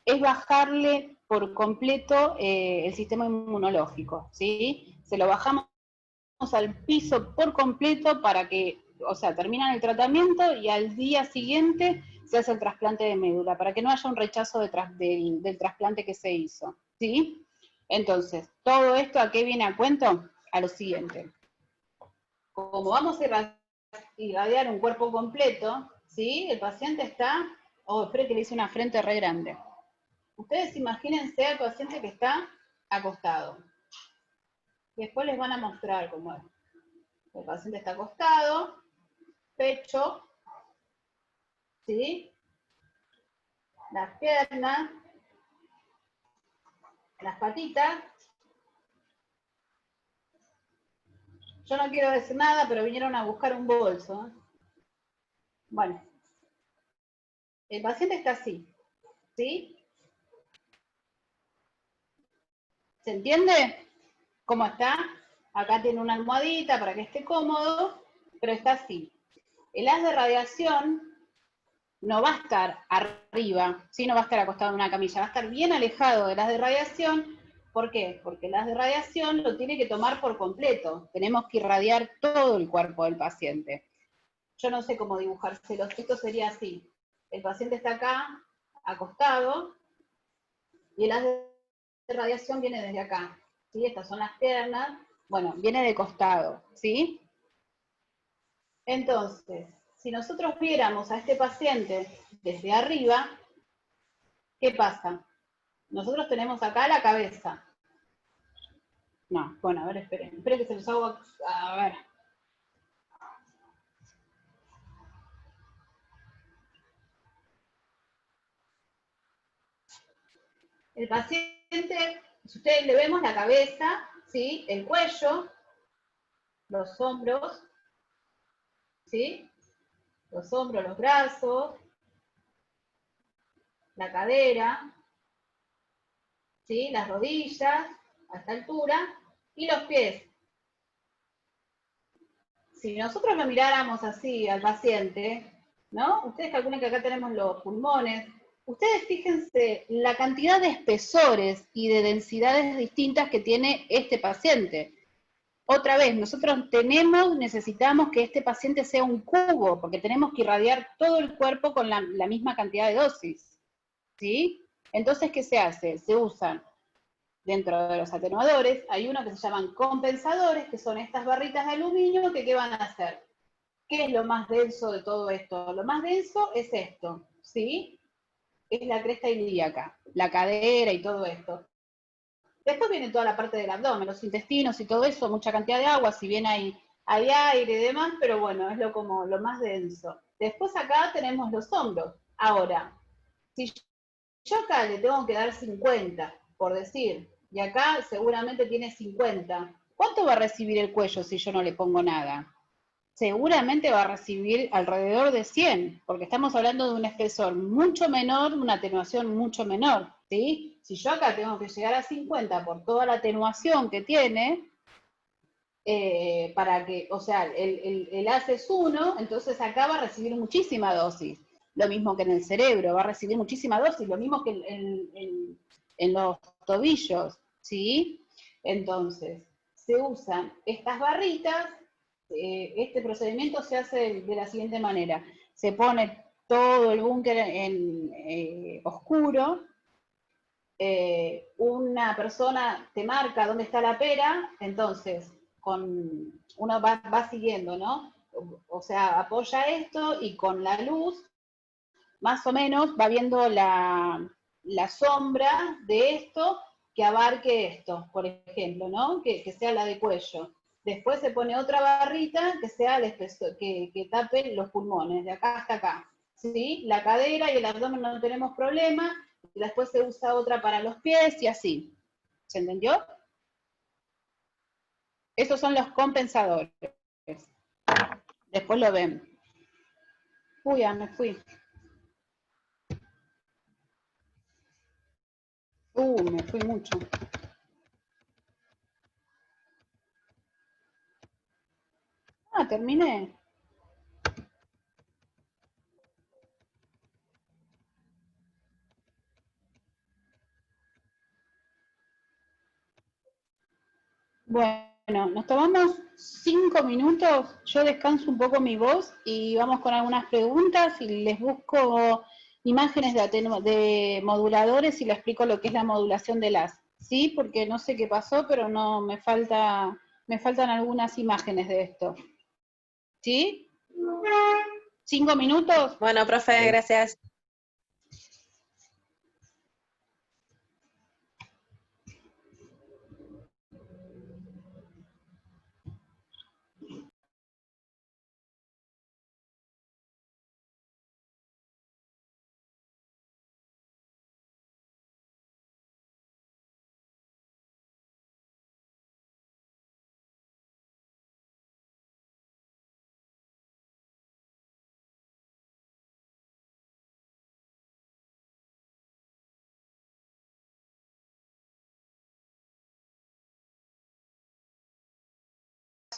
es bajarle por completo el sistema inmunológico, ¿sí? Se lo bajamos al piso por completo para que, o sea, terminan el tratamiento y al día siguiente se hace el trasplante de médula, para que no haya un rechazo del trasplante que se hizo, ¿sí? Entonces, ¿todo esto a qué viene a cuento? A lo siguiente. Como vamos a irradiar un cuerpo completo, ¿sí? El paciente está, espero que le hice una frente re grande. Ustedes imagínense al paciente que está acostado. Después les van a mostrar cómo es. El paciente está acostado, pecho, ¿sí? Las piernas, las patitas. Yo no quiero decir nada, pero vinieron a buscar un bolso. Bueno, el paciente está así, ¿sí? ¿Se entiende cómo está? Acá tiene una almohadita para que esté cómodo, pero está así. El haz de radiación no va a estar arriba, ¿sí? No va a estar acostado en una camilla, va a estar bien alejado del haz de radiación. ¿Por qué? Porque el haz de radiación lo tiene que tomar por completo. Tenemos que irradiar todo el cuerpo del paciente. Yo no sé cómo dibujárselos. Esto sería así. El paciente está acá, acostado, y el haz de radiación viene desde acá, ¿sí? Estas son las piernas, bueno, viene de costado, ¿sí? Entonces, si nosotros viéramos a este paciente desde arriba, ¿qué pasa? Nosotros tenemos acá la cabeza. No, bueno, a ver, esperen que se los hago, a ver. El paciente, si ustedes le vemos la cabeza, ¿sí? El cuello, los hombros, ¿sí? Los hombros, los brazos, la cadera, ¿sí? Las rodillas, a esta altura, y los pies. Si nosotros lo miráramos así al paciente, ¿no? Ustedes calculen que acá tenemos los pulmones. Ustedes fíjense la cantidad de espesores y de densidades distintas que tiene este paciente. Otra vez, nosotros necesitamos que este paciente sea un cubo, porque tenemos que irradiar todo el cuerpo con la misma cantidad de dosis, ¿sí? Entonces, ¿qué se hace? Se usan, dentro de los atenuadores, hay unos que se llaman compensadores, que son estas barritas de aluminio, que ¿qué van a hacer? ¿Qué es lo más denso de todo esto? Lo más denso es esto, ¿sí? Es la cresta ilíaca, la cadera y todo esto. Después viene toda la parte del abdomen, los intestinos y todo eso, mucha cantidad de agua, si bien hay aire y demás, pero bueno, es como lo más denso. Después acá tenemos los hombros. Ahora, si yo acá le tengo que dar 50, por decir, y acá seguramente tiene 50, ¿cuánto va a recibir el cuello si yo no le pongo nada? Seguramente va a recibir alrededor de 100, porque estamos hablando de un espesor mucho menor, una atenuación mucho menor, ¿sí? Si yo acá tengo que llegar a 50 por toda la atenuación que tiene, para que, o sea, el haz es 1, entonces acá va a recibir muchísima dosis. Lo mismo que en el cerebro, va a recibir muchísima dosis, lo mismo que en los tobillos, ¿sí? Entonces, se usan estas barritas. Este procedimiento se hace de la siguiente manera. Se pone todo el búnker en oscuro, una persona te marca dónde está la pera, entonces uno va siguiendo, ¿no? O sea, apoya esto y con la luz, más o menos, va viendo la sombra de esto que abarque esto, por ejemplo, ¿no? Que sea la de cuello. Después se pone otra barrita que sea que tape los pulmones, de acá hasta acá. ¿Sí? La cadera y el abdomen no tenemos problema, y después se usa otra para los pies y así. ¿Se entendió? Esos son los compensadores. Después lo ven. Uy, ya me fui. Me fui mucho. Terminé. Bueno, nos tomamos 5 minutos, yo descanso un poco mi voz y vamos con algunas preguntas y les busco imágenes de moduladores y les explico lo que es la modulación de las. ¿Sí? Porque no sé qué pasó, pero no me faltan algunas imágenes de esto. ¿Sí? 5 minutos. Bueno, profe, gracias.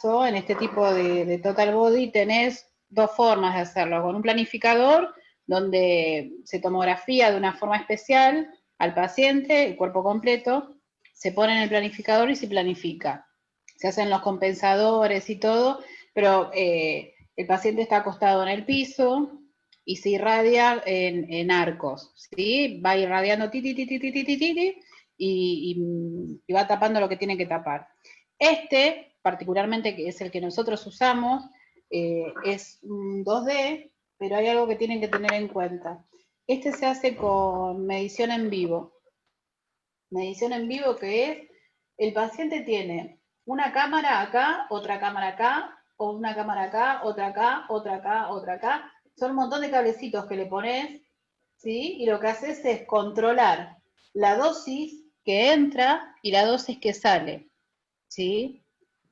En este tipo de total body tenés dos formas de hacerlo, con un planificador donde se tomografía de una forma especial al paciente, el cuerpo completo, se pone en el planificador y se planifica. Se hacen los compensadores y todo, pero el paciente está acostado en el piso y se irradia en arcos, ¿sí? Va irradiando y va tapando lo que tiene que tapar. Particularmente, que es el que nosotros usamos, es un 2D, pero hay algo que tienen que tener en cuenta. Este se hace con medición en vivo. Medición en vivo, que es, el paciente tiene una cámara acá, otra cámara acá, o una cámara acá, otra acá, otra acá, otra acá. Son un montón de cablecitos que le pones, ¿sí? Y lo que haces es controlar la dosis que entra y la dosis que sale, ¿sí?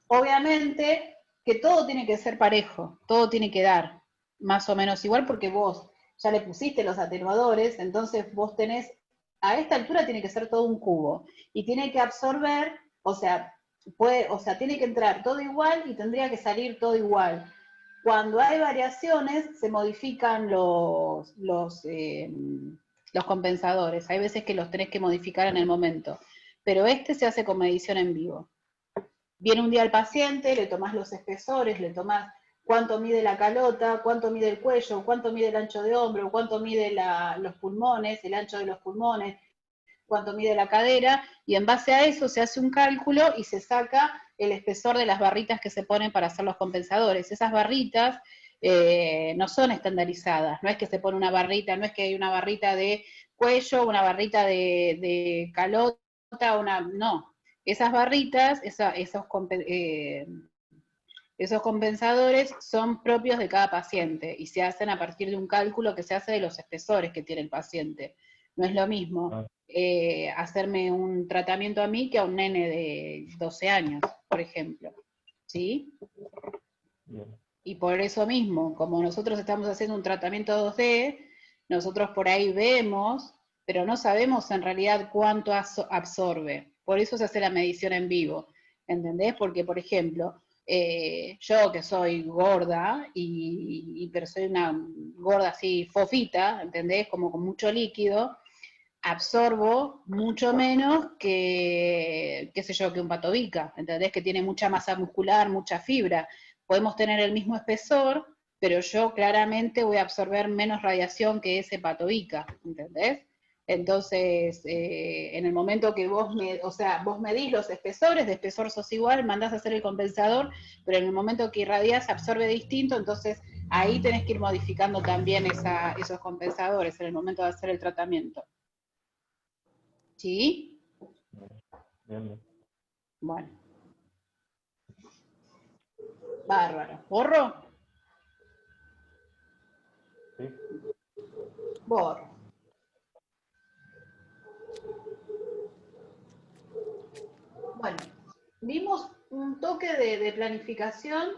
Obviamente que todo tiene que ser parejo, todo tiene que dar más o menos igual, porque vos ya le pusiste los atenuadores, entonces vos tenés, a esta altura tiene que ser todo un cubo, y tiene que absorber, tiene que entrar todo igual y tendría que salir todo igual. Cuando hay variaciones, se modifican los compensadores, hay veces que los tenés que modificar en el momento, pero este se hace con medición en vivo. Viene un día el paciente, le tomás los espesores, le tomás cuánto mide la calota, cuánto mide el cuello, cuánto mide el ancho de hombro, cuánto mide los pulmones, el ancho de los pulmones, cuánto mide la cadera, y en base a eso se hace un cálculo y se saca el espesor de las barritas que se ponen para hacer los compensadores. Esas barritas no son estandarizadas, no es que se pone una barrita, no es que hay una barrita de cuello, una barrita de calota, no. Esas barritas, esos compensadores son propios de cada paciente y se hacen a partir de un cálculo que se hace de los espesores que tiene el paciente. No es lo mismo hacerme un tratamiento a mí que a un nene de 12 años, por ejemplo. ¿Sí? Bien. Y por eso mismo, como nosotros estamos haciendo un tratamiento 2D, nosotros por ahí vemos, pero no sabemos en realidad cuánto absorbe. Por eso se hace la medición en vivo, ¿entendés? Porque, por ejemplo, yo que soy gorda, pero soy una gorda así fofita, ¿entendés? Como con mucho líquido, absorbo mucho menos que, qué sé yo, que un patobica, ¿entendés? Que tiene mucha masa muscular, mucha fibra. Podemos tener el mismo espesor, pero yo claramente voy a absorber menos radiación que ese patobica, ¿entendés? Entonces, en el momento que vos medís los espesores, de espesor sos igual, mandás a hacer el compensador, pero en el momento que irradias absorbe distinto, entonces ahí tenés que ir modificando también esos compensadores en el momento de hacer el tratamiento. ¿Sí? Bien. Bueno. Bárbaro. ¿Borro? Sí. Borro. Bueno, vimos un toque de planificación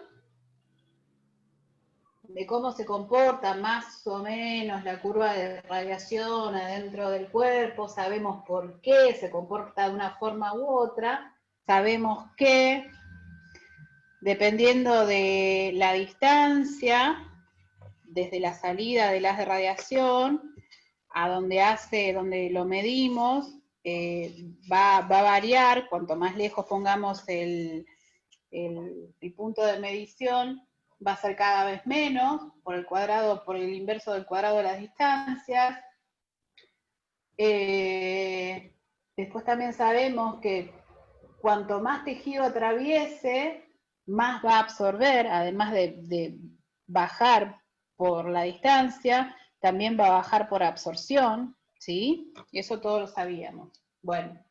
de cómo se comporta más o menos la curva de radiación adentro del cuerpo, sabemos por qué se comporta de una forma u otra, sabemos que dependiendo de la distancia, desde la salida de las de radiación a donde lo medimos, va a variar, cuanto más lejos pongamos el punto de medición, va a ser cada vez menos, por el inverso del cuadrado de las distancias. Después también sabemos que cuanto más tejido atraviese, más va a absorber, además de bajar por la distancia, también va a bajar por absorción, ¿sí? Eso todos lo sabíamos. Bueno.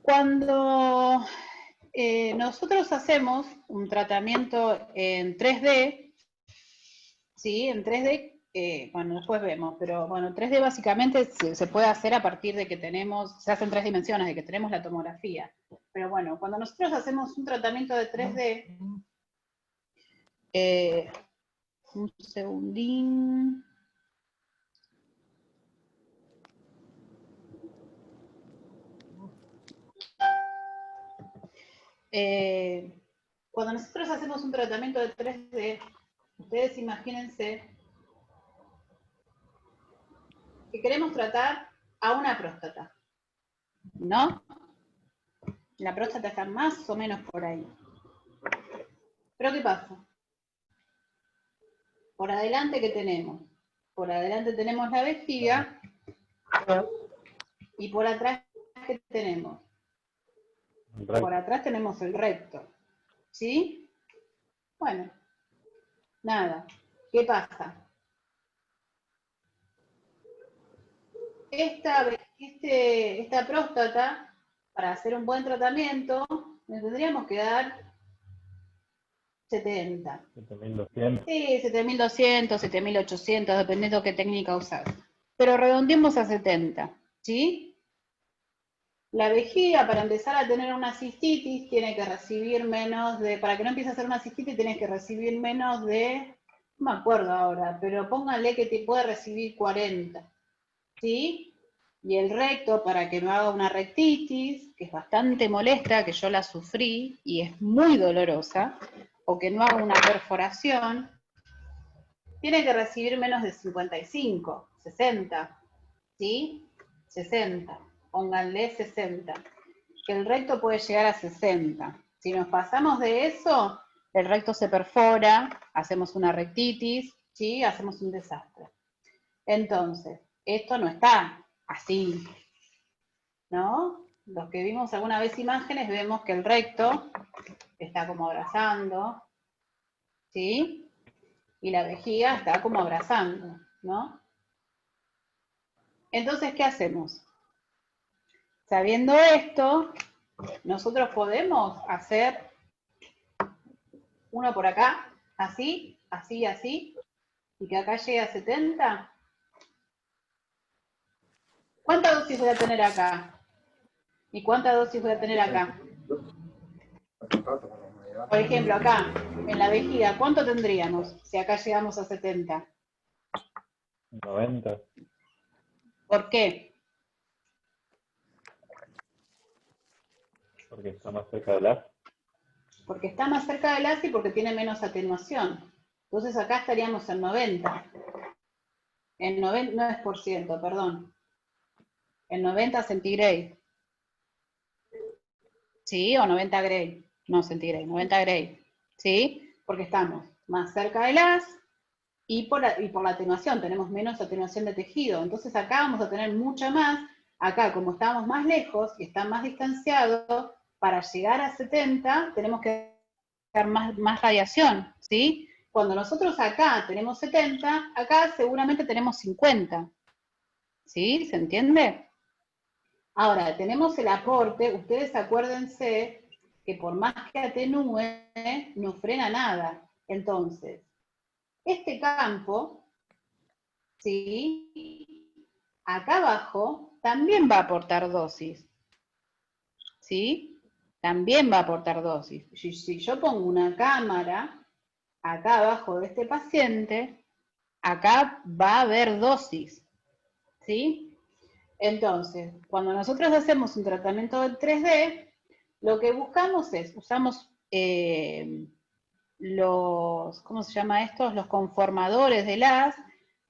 Cuando nosotros hacemos un tratamiento en 3D, ¿sí? En 3D, bueno, después vemos, pero bueno, 3D básicamente se puede hacer a partir de que se hace en 3 dimensiones, de que tenemos la tomografía. Pero bueno, cuando nosotros hacemos un tratamiento de 3D, un segundín. Cuando nosotros hacemos un tratamiento de 3D, ustedes imagínense que queremos tratar a una próstata, ¿no? La próstata está más o menos por ahí. ¿Pero qué pasa? Por adelante, ¿qué tenemos? Por adelante tenemos la vejiga, y por atrás, ¿qué tenemos? Por atrás tenemos el recto, ¿sí? Bueno, nada. ¿Qué pasa? Esta próstata, para hacer un buen tratamiento, le tendríamos que dar 70. 7200. Sí, 7200, 7800, dependiendo qué técnica usás. Pero redondeemos a 70, ¿sí? La vejiga, para empezar a tener una cistitis, tiene que recibir menos de, para que no empiece a hacer una cistitis, tienes que recibir menos de, no me acuerdo ahora, pero pónganle que te puede recibir 40, ¿sí? Y el recto, para que no haga una rectitis, que es bastante molesta, que yo la sufrí, y es muy dolorosa, o que no haga una perforación, tiene que recibir menos de 55, 60, ¿sí? 60, pónganle 60. Que el recto puede llegar a 60. Si nos pasamos de eso, el recto se perfora, hacemos una rectitis, ¿sí? Hacemos un desastre. Entonces, esto no está así, ¿no? Los que vimos alguna vez imágenes, vemos que el recto está como abrazando, ¿sí? Y la vejiga está como abrazando, ¿no? Entonces, ¿qué hacemos? Sabiendo esto, nosotros podemos hacer uno por acá, así, así, así, y que acá llegue a 70. ¿Cuánta dosis voy a tener acá? ¿Y cuánta dosis voy a tener acá? Por ejemplo, acá, en la vejiga, ¿cuánto tendríamos si acá llegamos a 70? 90. ¿Por qué? Porque está más cerca del as. Porque está más cerca del ASI y porque tiene menos atenuación. Entonces acá estaríamos en 90. En 90, no es por ciento, perdón. En 90 centigrade. ¿Sí? O 90 grade. No centigrade, 90 grade. ¿Sí? Porque estamos más cerca del haz y por la atenuación. Tenemos menos atenuación de tejido. Entonces acá vamos a tener mucha más. Acá, como estamos más lejos y está más distanciado, para llegar a 70 tenemos que dar más radiación. ¿Sí? Cuando nosotros acá tenemos 70, acá seguramente tenemos 50. ¿Sí? ¿Se entiende? Ahora, tenemos el aporte, ustedes acuérdense que por más que atenúe, no frena nada. Entonces, este campo, ¿sí? Acá abajo también va a aportar dosis. ¿Sí? También va a aportar dosis. Si yo pongo una cámara acá abajo de este paciente, acá va a haber dosis. ¿Sí? Entonces, cuando nosotros hacemos un tratamiento en 3D, lo que buscamos es, usamos ¿cómo se llama estos? Los conformadores de LAS.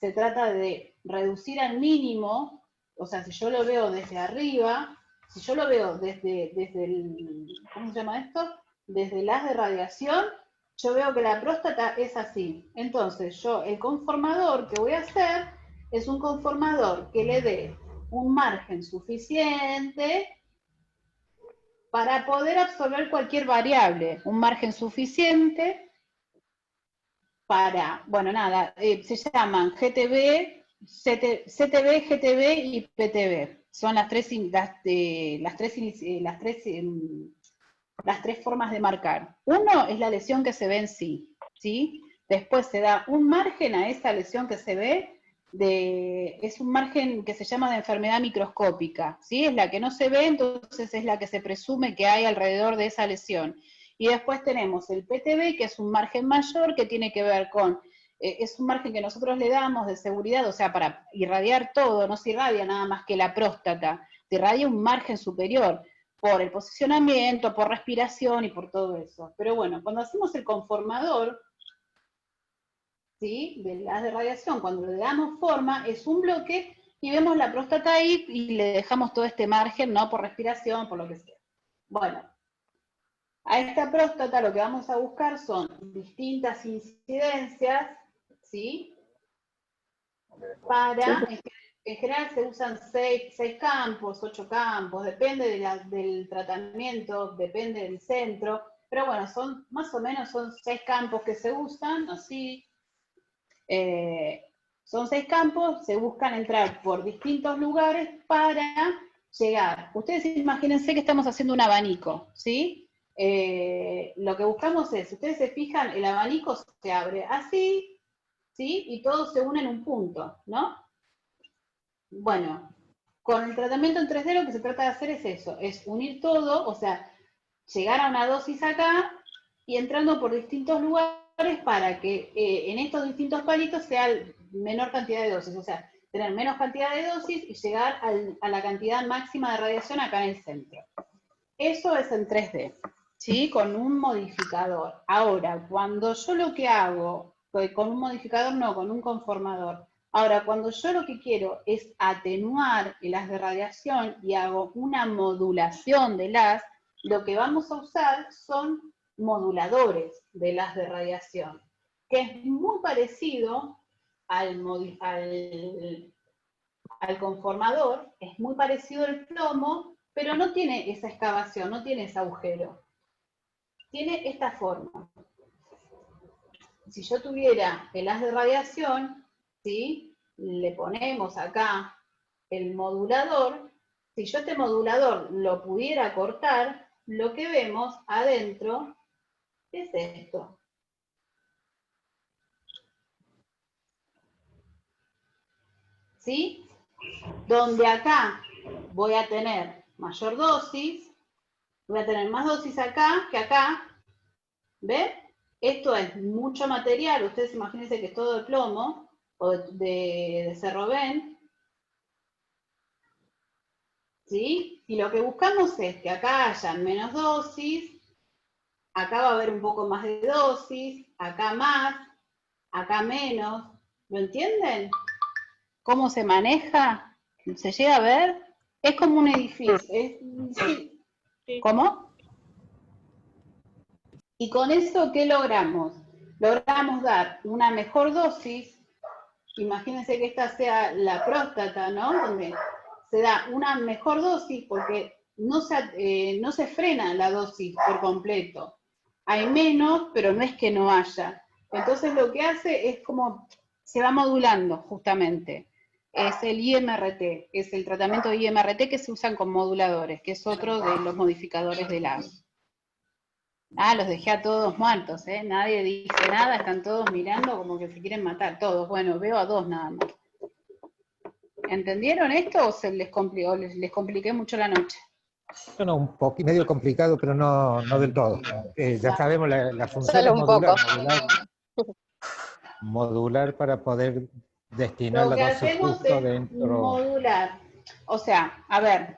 Se trata de reducir al mínimo, o sea, si yo lo veo desde arriba, si yo lo veo desde el, ¿cómo se llama esto? Desde el haz de radiación, yo veo que la próstata es así. Entonces, yo, el conformador que voy a hacer es un conformador que le dé un margen suficiente para poder absorber cualquier variable, un margen suficiente para, bueno, nada, se llaman GTB, CTB, GTB y PTB. Son las tres formas de marcar. Uno es la lesión que se ve en sí, ¿sí? Después se da un margen a esa lesión que se ve, es un margen que se llama de enfermedad microscópica, ¿sí? Es la que no se ve, entonces es la que se presume que hay alrededor de esa lesión. Y después tenemos el PTB, que es un margen mayor, que tiene que ver con, es un margen que nosotros le damos de seguridad, o sea, para irradiar todo, no se irradia nada más que la próstata, se irradia un margen superior, por el posicionamiento, por respiración y por todo eso. Pero bueno, cuando hacemos el conformador, ¿sí? Del haz de radiación, cuando le damos forma, es un bloque y vemos la próstata ahí y le dejamos todo este margen, ¿no? Por respiración, por lo que sea. Bueno, a esta próstata lo que vamos a buscar son distintas incidencias, ¿sí? Para, en general se usan 6 campos, 8 campos, depende del tratamiento, depende del centro, pero bueno, son más o menos son 6 campos que se usan, así. Son 6 campos, se buscan entrar por distintos lugares para llegar. Ustedes imagínense que estamos haciendo un abanico, ¿sí? Lo que buscamos es, ustedes se fijan, el abanico se abre así, ¿sí? Y todos se unen en un punto, ¿no? Bueno, con el tratamiento en 3D lo que se trata de hacer es eso, es unir todo, o sea, llegar a una dosis acá y entrando por distintos lugares para que en estos distintos palitos sea menor cantidad de dosis, o sea, tener menos cantidad de dosis y llegar a la cantidad máxima de radiación acá en el centro. Eso es en 3D, ¿sí? Con un modificador. Ahora, cuando yo lo que hago, con un modificador no, con un conformador. Ahora, cuando yo lo que quiero es atenuar el haz de radiación y hago una modulación del haz, lo que vamos a usar son moduladores del haz de radiación, que es muy parecido al conformador, es muy parecido al plomo, pero no tiene esa excavación, no tiene ese agujero. Tiene esta forma. Si yo tuviera el haz de radiación, ¿sí? Le ponemos acá el modulador. Si yo este modulador lo pudiera cortar, lo que vemos adentro es esto. ¿Sí? Donde acá voy a tener mayor dosis, voy a tener más dosis acá que acá. ¿Ven? Esto es mucho material, ustedes imagínense que es todo de plomo, o de Cerroven, ¿sí? Y lo que buscamos es que acá haya menos dosis, acá va a haber un poco más de dosis, acá más, acá menos, ¿lo entienden? ¿Cómo se maneja? ¿Se llega a ver? Es como un edificio. Sí. ¿Cómo? Y con eso, ¿qué logramos? Logramos dar una mejor dosis. Imagínense que esta sea la próstata, ¿no? Donde se da una mejor dosis porque no se frena la dosis por completo. Hay menos, pero no es que no haya. Entonces lo que hace es como se va modulando justamente. Es el IMRT, es el tratamiento IMRT que se usan con moduladores, que es otro de los modificadores de LAS. Ah, los dejé a todos muertos, ¿eh? Nadie dice nada, están todos mirando como que se quieren matar, todos. Bueno, veo a 2 nada más. ¿Entendieron esto o les compliqué mucho la noche? Bueno, un poco medio complicado, pero no del todo. Ya sabemos la función Solo es un poco. modular para poder destinar Lo la que dosis hacemos justo es dentro. modular. O sea, a ver,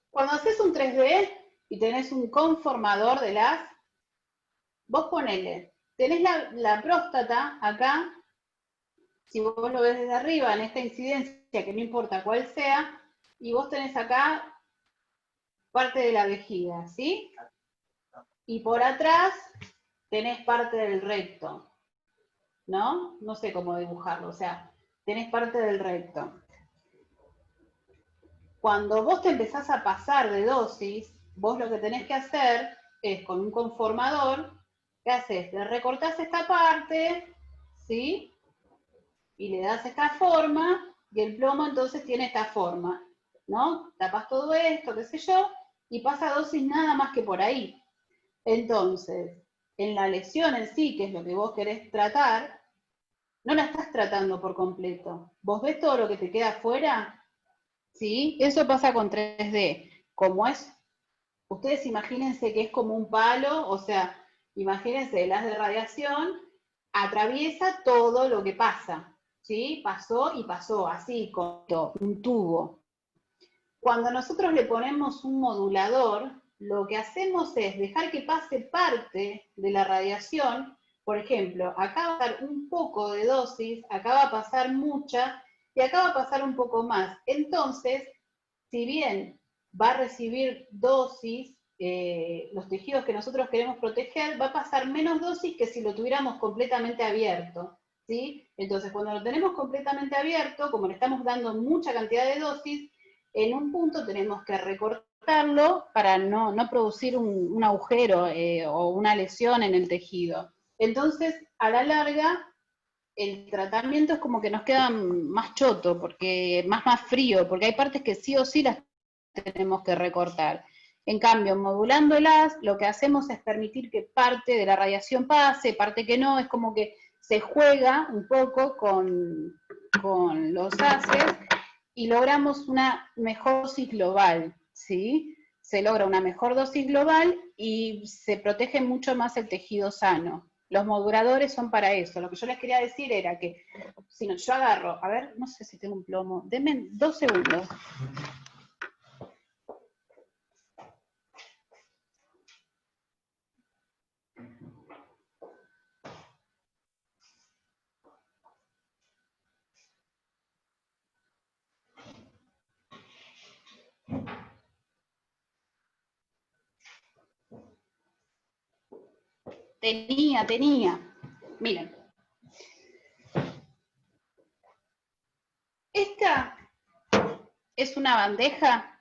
cuando haces un 3D y tenés un conformador de LAS, vos ponele, tenés la próstata acá, si vos lo ves desde arriba en esta incidencia, que no importa cuál sea, y vos tenés acá parte de la vejiga, ¿sí? Y por atrás tenés parte del recto, ¿no? No sé cómo dibujarlo, o sea, tenés parte del recto. Cuando vos te empezás a pasar de dosis, vos lo que tenés que hacer es con un conformador, ¿qué haces? Le recortás esta parte, ¿sí? Y le das esta forma, y el plomo entonces tiene esta forma, ¿no? Tapás todo esto, qué sé yo, y pasa dosis nada más que por ahí. Entonces, en la lesión en sí, que es lo que vos querés tratar, no la estás tratando por completo. ¿Vos ves todo lo que te queda afuera? ¿Sí? Eso pasa con 3D. Como es, ustedes imagínense que es como un palo, o sea, imagínense el haz de radiación, atraviesa todo lo que pasa, ¿sí? Pasó y pasó, así, con un tubo. Cuando nosotros le ponemos un modulador, lo que hacemos es dejar que pase parte de la radiación. Por ejemplo, acá va a pasar un poco de dosis, acá va a pasar mucha, y acá va a pasar un poco más. Entonces, si bien va a recibir dosis, los tejidos que nosotros queremos proteger, va a pasar menos dosis que si lo tuviéramos completamente abierto, ¿sí? Entonces, cuando lo tenemos completamente abierto, como le estamos dando mucha cantidad de dosis, en un punto tenemos que recortarlo para no producir un agujero o una lesión en el tejido. Entonces, a la larga, el tratamiento es como que nos queda más choto, porque más frío, porque hay partes que sí o sí las tenemos que recortar. En cambio, modulándolas, lo que hacemos es permitir que parte de la radiación pase, parte que no, es como que se juega un poco con los haces y logramos una mejor dosis global, ¿sí? Se logra una mejor dosis global y se protege mucho más el tejido sano. Los moduladores son para eso. Lo que yo les quería decir era que, si no, yo agarro, a ver, no sé si tengo un plomo, denme 2 segundos. Tenía. Miren. Esta es una bandeja,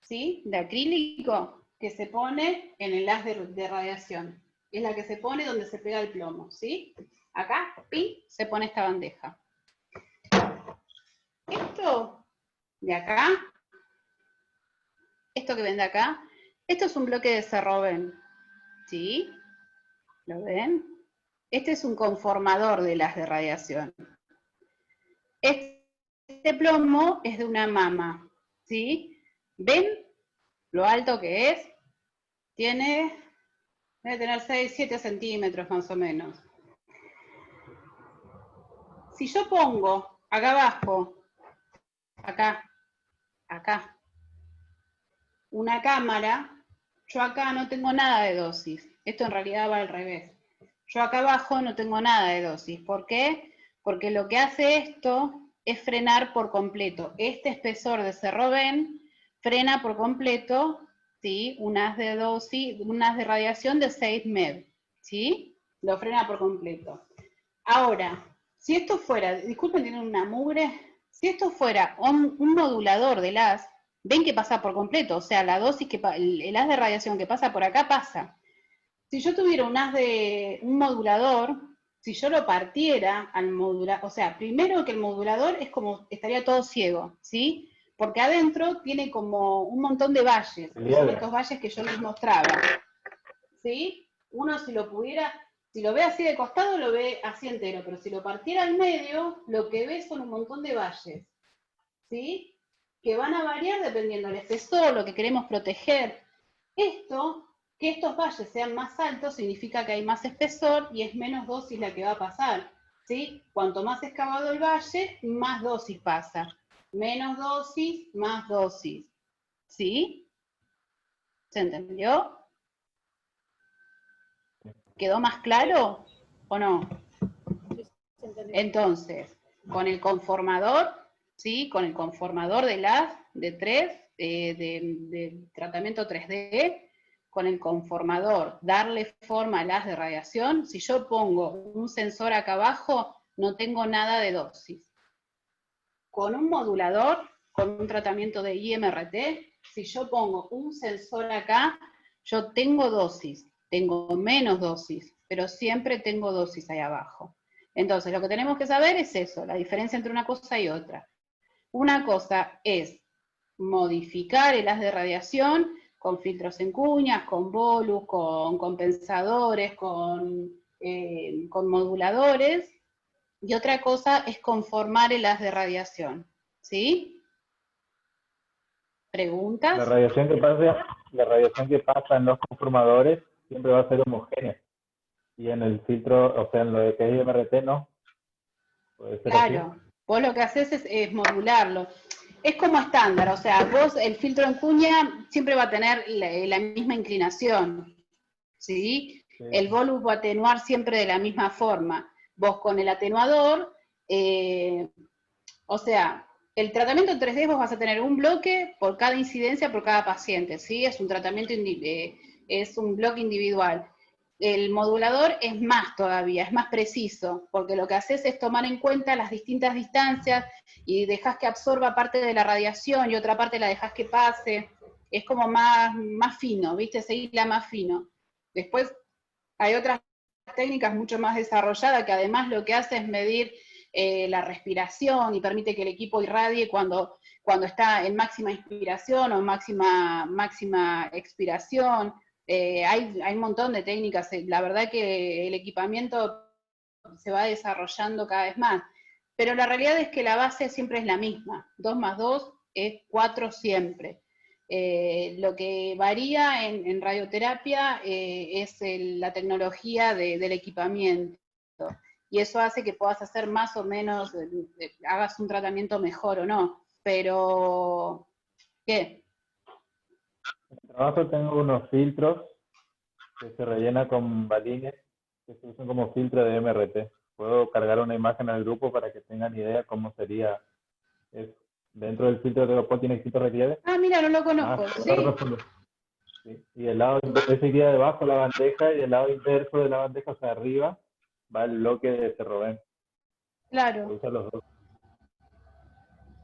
¿sí? De acrílico que se pone en el haz de radiación. Es la que se pone donde se pega el plomo, ¿sí? Acá, ¡pim!, se pone esta bandeja. Esto de acá, esto que ven de acá, esto es un bloque de Cerroven, ¿sí? ¿Lo ven? Este es un conformador de las de radiación. Este plomo es de una mama, ¿sí? ¿Ven lo alto que es? Debe tener 6, 7 centímetros más o menos. Si yo pongo acá abajo, acá, una cámara, yo acá no tengo nada de dosis. Esto en realidad va al revés. Yo acá abajo no tengo nada de dosis. ¿Por qué? porque lo que hace esto es frenar por completo. Este espesor de Cerroven frena por completo, ¿sí? Un haz de radiación de 6 MeV, ¿sí? Lo frena por completo. Ahora, si esto fuera, disculpen, tienen una mugre, si esto fuera un modulador del haz, ven que pasa por completo, o sea, la dosis el haz de radiación que pasa por acá pasa. Si yo tuviera un modulador, si yo lo partiera al modulador, o sea, primero que el modulador es como, estaría todo ciego, ¿sí? Porque adentro tiene como un montón de valles, que son estos valles que yo les mostraba, ¿sí? Uno si lo ve así de costado, lo ve así entero, pero si lo partiera al medio, lo que ve son un montón de valles, ¿sí? Que van a variar dependiendo del espesor, lo que queremos proteger. Que estos valles sean más altos significa que hay más espesor y es menos dosis la que va a pasar, ¿sí? Cuanto más excavado el valle, más dosis pasa. Menos dosis, más dosis, ¿sí? ¿Se entendió? ¿Quedó más claro o no? Entonces, con el conformador, ¿sí? Con el conformador de LAS de 3, de tratamiento 3D, con el conformador, darle forma al haz de radiación, si yo pongo un sensor acá abajo, no tengo nada de dosis. Con un modulador, con un tratamiento de IMRT, si yo pongo un sensor acá, yo tengo dosis, tengo menos dosis, pero siempre tengo dosis ahí abajo. Entonces, lo que tenemos que saber es eso, la diferencia entre una cosa y otra. Una cosa es modificar el haz de radiación con filtros en cuñas, con bolus, con compensadores, con moduladores, y otra cosa es conformar el haz de radiación, ¿sí? ¿Preguntas? La radiación que pasa en los conformadores siempre va a ser homogénea. Y en el filtro, o sea, en lo de que es IMRT, no. Puede ser Claro, así. vos lo que haces es modularlo. Es como estándar, o sea, vos el filtro en cuña siempre va a tener la misma inclinación, ¿sí? Sí. El bolus va a atenuar siempre de la misma forma. Vos con el atenuador, o sea, el tratamiento en 3D vos vas a tener un bloque por cada incidencia, por cada paciente, ¿sí? Es un tratamiento, es un bloque individual. El modulador es más todavía, es más preciso, porque lo que haces es tomar en cuenta las distintas distancias y dejas que absorba parte de la radiación y otra parte la dejas que pase. Es como más fino, ¿viste? Se hila más fino. Después hay otras técnicas mucho más desarrolladas que además lo que hace es medir la respiración y permite que el equipo irradie cuando está en máxima inspiración o en máxima expiración. Hay un montón de técnicas. La verdad que el equipamiento se va desarrollando cada vez más. Pero la realidad es que la base siempre es la misma. 2 más 2 es 4 siempre. Lo que varía en radioterapia es la tecnología del equipamiento. Y eso hace que puedas hacer más o menos, hagas un tratamiento mejor o no. Pero, ¿qué? En el trabajo tengo unos filtros que se rellena con balines que se usan como filtro de MRT. Puedo cargar una imagen al grupo para que tengan idea cómo sería eso. Dentro del filtro de Leopold tiene distintos relieves. Ah, mira, no lo conozco. Sí. Sí. Y el lado ese iría debajo de la bandeja y el lado inverso de la bandeja, o sea, arriba, va el bloque de Cerroven. Claro. Se usan los dos.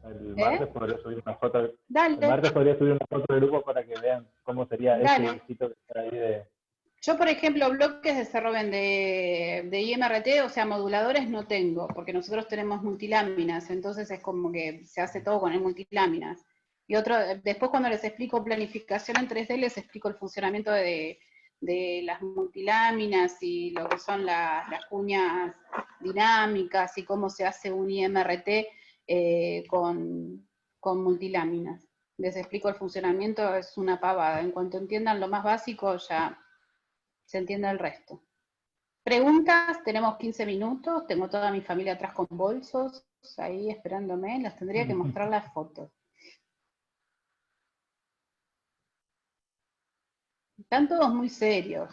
El martes podría subir una foto. Dale. El martes podría subir una foto del grupo para que vean cómo sería Dale. ese dibujito que está ahí de. Yo, por ejemplo, bloques de Cerroven de IMRT, o sea, moduladores no tengo, porque nosotros tenemos multiláminas, entonces es como que se hace todo con el multiláminas. Y después cuando les explico planificación en 3D, les explico el funcionamiento de las multiláminas y lo que son las cuñas dinámicas y cómo se hace un IMRT con multiláminas. Les explico el funcionamiento, es una pavada. En cuanto entiendan lo más básico, ya se entiende el resto. Preguntas, tenemos 15 minutos, tengo toda mi familia atrás con bolsos, ahí esperándome, les tendría que mostrar las fotos. Están todos muy serios.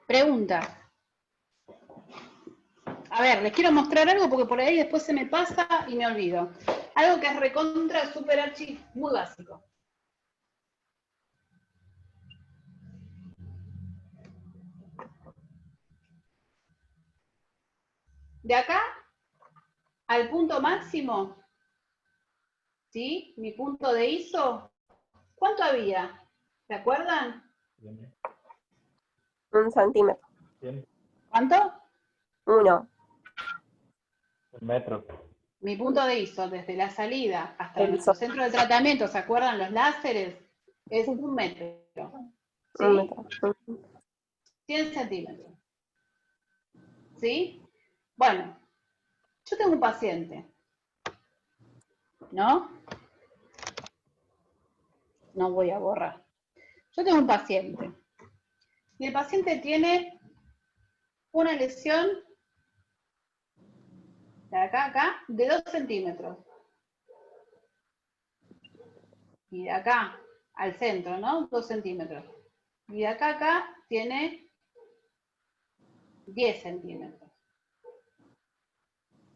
Preguntas. A ver, les quiero mostrar algo porque por ahí después se me pasa y me olvido. Algo que es recontra, super archi, muy básico. De acá al punto máximo, ¿sí? Mi punto de ISO, ¿cuánto había? ¿Se acuerdan? 1 centímetro. 100 ¿Cuánto? 1. metros. Mi punto de ISO, desde la salida hasta El nuestro ISO. centro de tratamiento, ¿se acuerdan los láseres? Es 1 metro. 1 ¿Sí? metro. 100 centímetros. ¿Sí? Bueno, yo tengo un paciente, ¿no? No voy a borrar. Yo tengo un paciente. Y el paciente tiene una lesión de acá a acá de 2 centímetros. Y de acá al centro, ¿no? 2 centímetros. Y de acá a acá tiene 10 centímetros.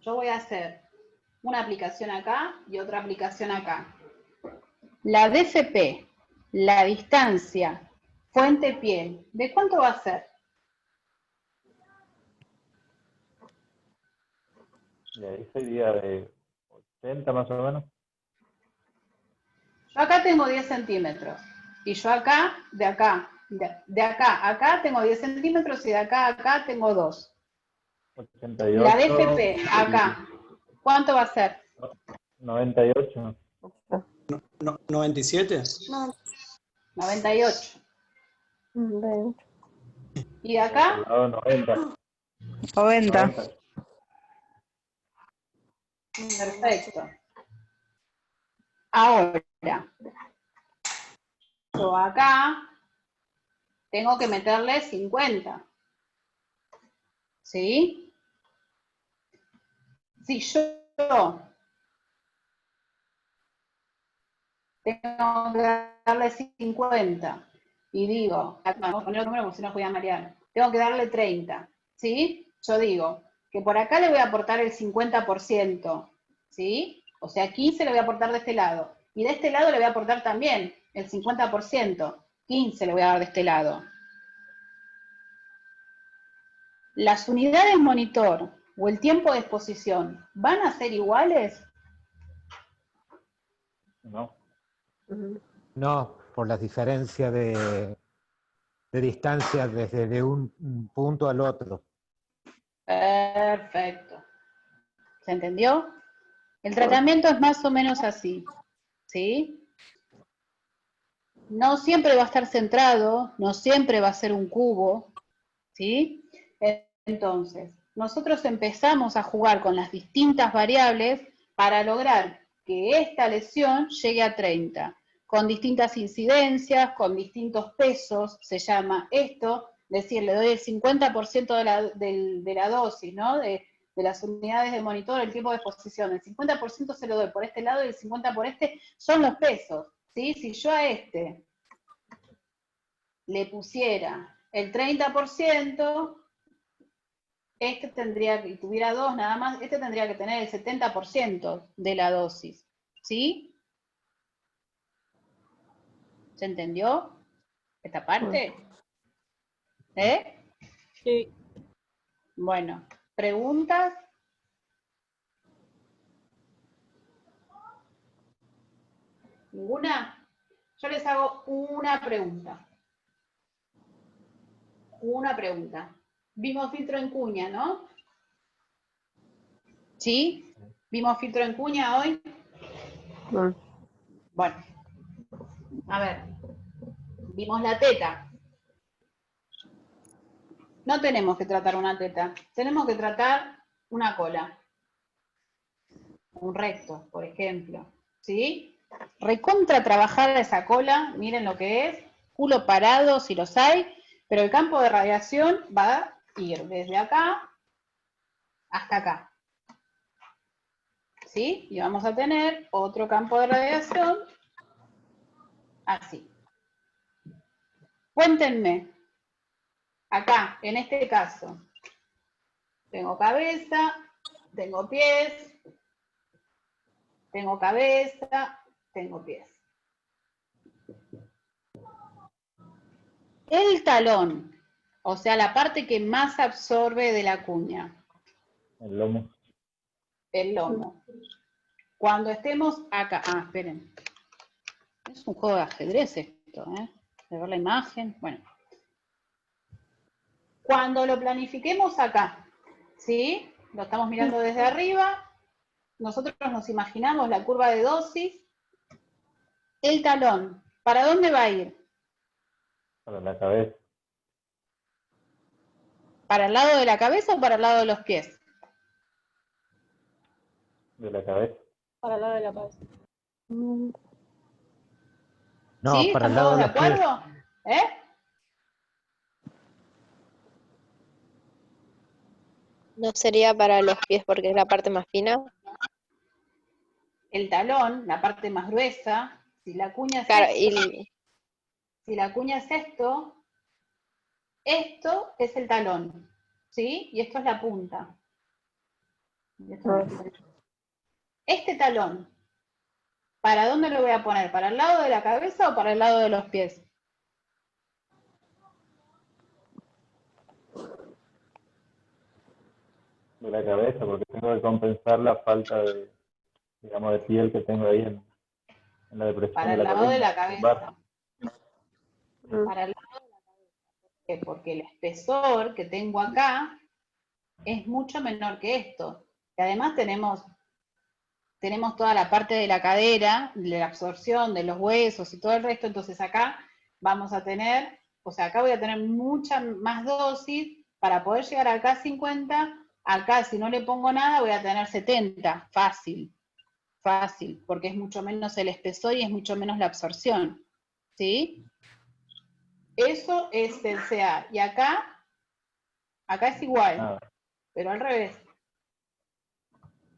Yo voy a hacer una aplicación acá y otra aplicación acá. La DFP, la distancia fuente-piel, ¿de cuánto va a ser? Y ahí sería de 80 más o menos. Yo acá tengo 10 centímetros. Y yo acá, de acá a acá tengo 10 centímetros y de acá a acá tengo 2. 88. La DFP, acá, ¿cuánto va a ser? 98. 97. 98. ¿Y de Al acá? lado 90. 90. Perfecto. Ahora, yo acá tengo que meterle 50. ¿Sí? Si yo tengo que darle 50 y digo, vamos a poner el número porque si no voy a marear, tengo que darle 30, ¿sí? Yo digo que por acá le voy a aportar el 50%, ¿sí? O sea, 15 le voy a aportar de este lado. Y de este lado le voy a aportar también el 50%, 15 le voy a dar de este lado. ¿Las unidades monitor o el tiempo de exposición van a ser iguales? No. No, por las diferencias de distancia desde de un punto al otro. Perfecto. ¿Se entendió? El tratamiento es más o menos así, ¿sí? No siempre va a estar centrado, no siempre va a ser un cubo, ¿sí? Entonces, nosotros empezamos a jugar con las distintas variables para lograr que esta lesión llegue a 30, con distintas incidencias, con distintos pesos, se llama esto, es decir, le doy el 50% de la dosis, ¿no? De las unidades de monitor, el tiempo de exposición, el 50% se lo doy por este lado y el 50% por este, son los pesos, ¿sí? Si yo a este le pusiera el 30%, este tendría, y tuviera 2 nada más, este tendría que tener el 70% de la dosis, ¿sí? ¿Se entendió esta parte? ¿Eh? Sí. Bueno, ¿preguntas? ¿Ninguna? Yo les hago una pregunta. Una pregunta. Vimos filtro en cuña, ¿no? ¿Sí? ¿Vimos filtro en cuña hoy? Bueno, a ver. Vimos la teta. No tenemos que tratar una teta, tenemos que tratar una cola. Un recto, por ejemplo. ¿Sí? Recontra trabajar esa cola, miren lo que es, culo parado si los hay, pero el campo de radiación va a ir desde acá hasta acá. ¿Sí? Y vamos a tener otro campo de radiación así. Cuéntenme, acá, en este caso, Tengo cabeza, tengo pies, tengo cabeza, tengo pies. El talón, o sea, la parte que más absorbe de la cuña. El lomo. El lomo. Cuando estemos acá, esperen. Es un juego de ajedrez esto, de ver la imagen, bueno. Cuando lo planifiquemos acá, ¿sí? Lo estamos mirando desde arriba, nosotros nos imaginamos la curva de dosis, el talón, ¿para dónde va a ir? Para la cabeza. ¿Para el lado de la cabeza o para el lado de los pies? De la cabeza. Para el lado de la cabeza. No, ¿Sí? para el ¿Estamos lado todos de de los pies. acuerdo? No sería para los pies porque es la parte más fina. El talón, la parte más gruesa, si la cuña es Claro, esto, y si la cuña es esto es el talón, ¿sí? Y esto es la punta. Y esto es la punta. Este talón, ¿para dónde lo voy a poner? ¿Para el lado de la cabeza o para el lado de los pies? De la cabeza, porque tengo que compensar la falta de, digamos, de piel que tengo ahí en la depresión Para de el la lado de columna. la cabeza. Para el lado de la cabeza. Porque el espesor que tengo acá es mucho menor que esto. Y además tenemos toda la parte de la cadera, de la absorción de los huesos y todo el resto, entonces acá vamos a tener, o sea, acá voy a tener mucha más dosis para poder llegar acá a 50, acá si no le pongo nada voy a tener 70, fácil, porque es mucho menos el espesor y es mucho menos la absorción, ¿sí? Eso es el CA, y acá es igual, pero al revés,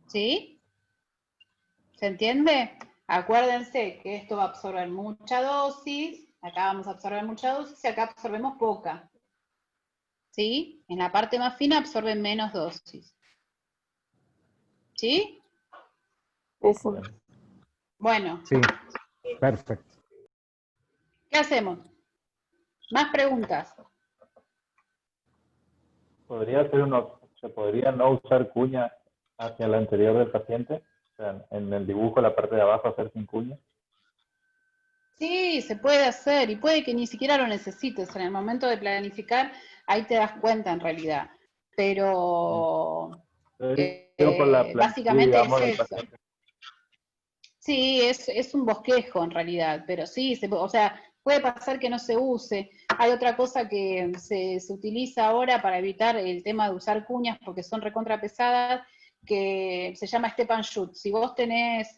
¿sí? ¿Se entiende? Acuérdense que esto va a absorber mucha dosis, acá vamos a absorber mucha dosis y acá absorbemos poca. ¿Sí? En la parte más fina absorben menos dosis. ¿Sí? Eso. Bueno, Sí, perfecto. ¿qué hacemos? Más preguntas. ¿Se podría no usar cuña hacia el anterior del paciente? O sea, en el dibujo, la parte de abajo, hacer sin cuña. Sí, se puede hacer y puede que ni siquiera lo necesites. En el momento de planificar, ahí te das cuenta en realidad. Pero Por la planitud, básicamente digamos, es del eso. paciente. Sí, es un bosquejo en realidad, pero sí, o sea, puede pasar que no se use. Hay otra cosa que se utiliza ahora para evitar el tema de usar cuñas porque son recontra pesadas, que se llama step and shoot. Si vos tenés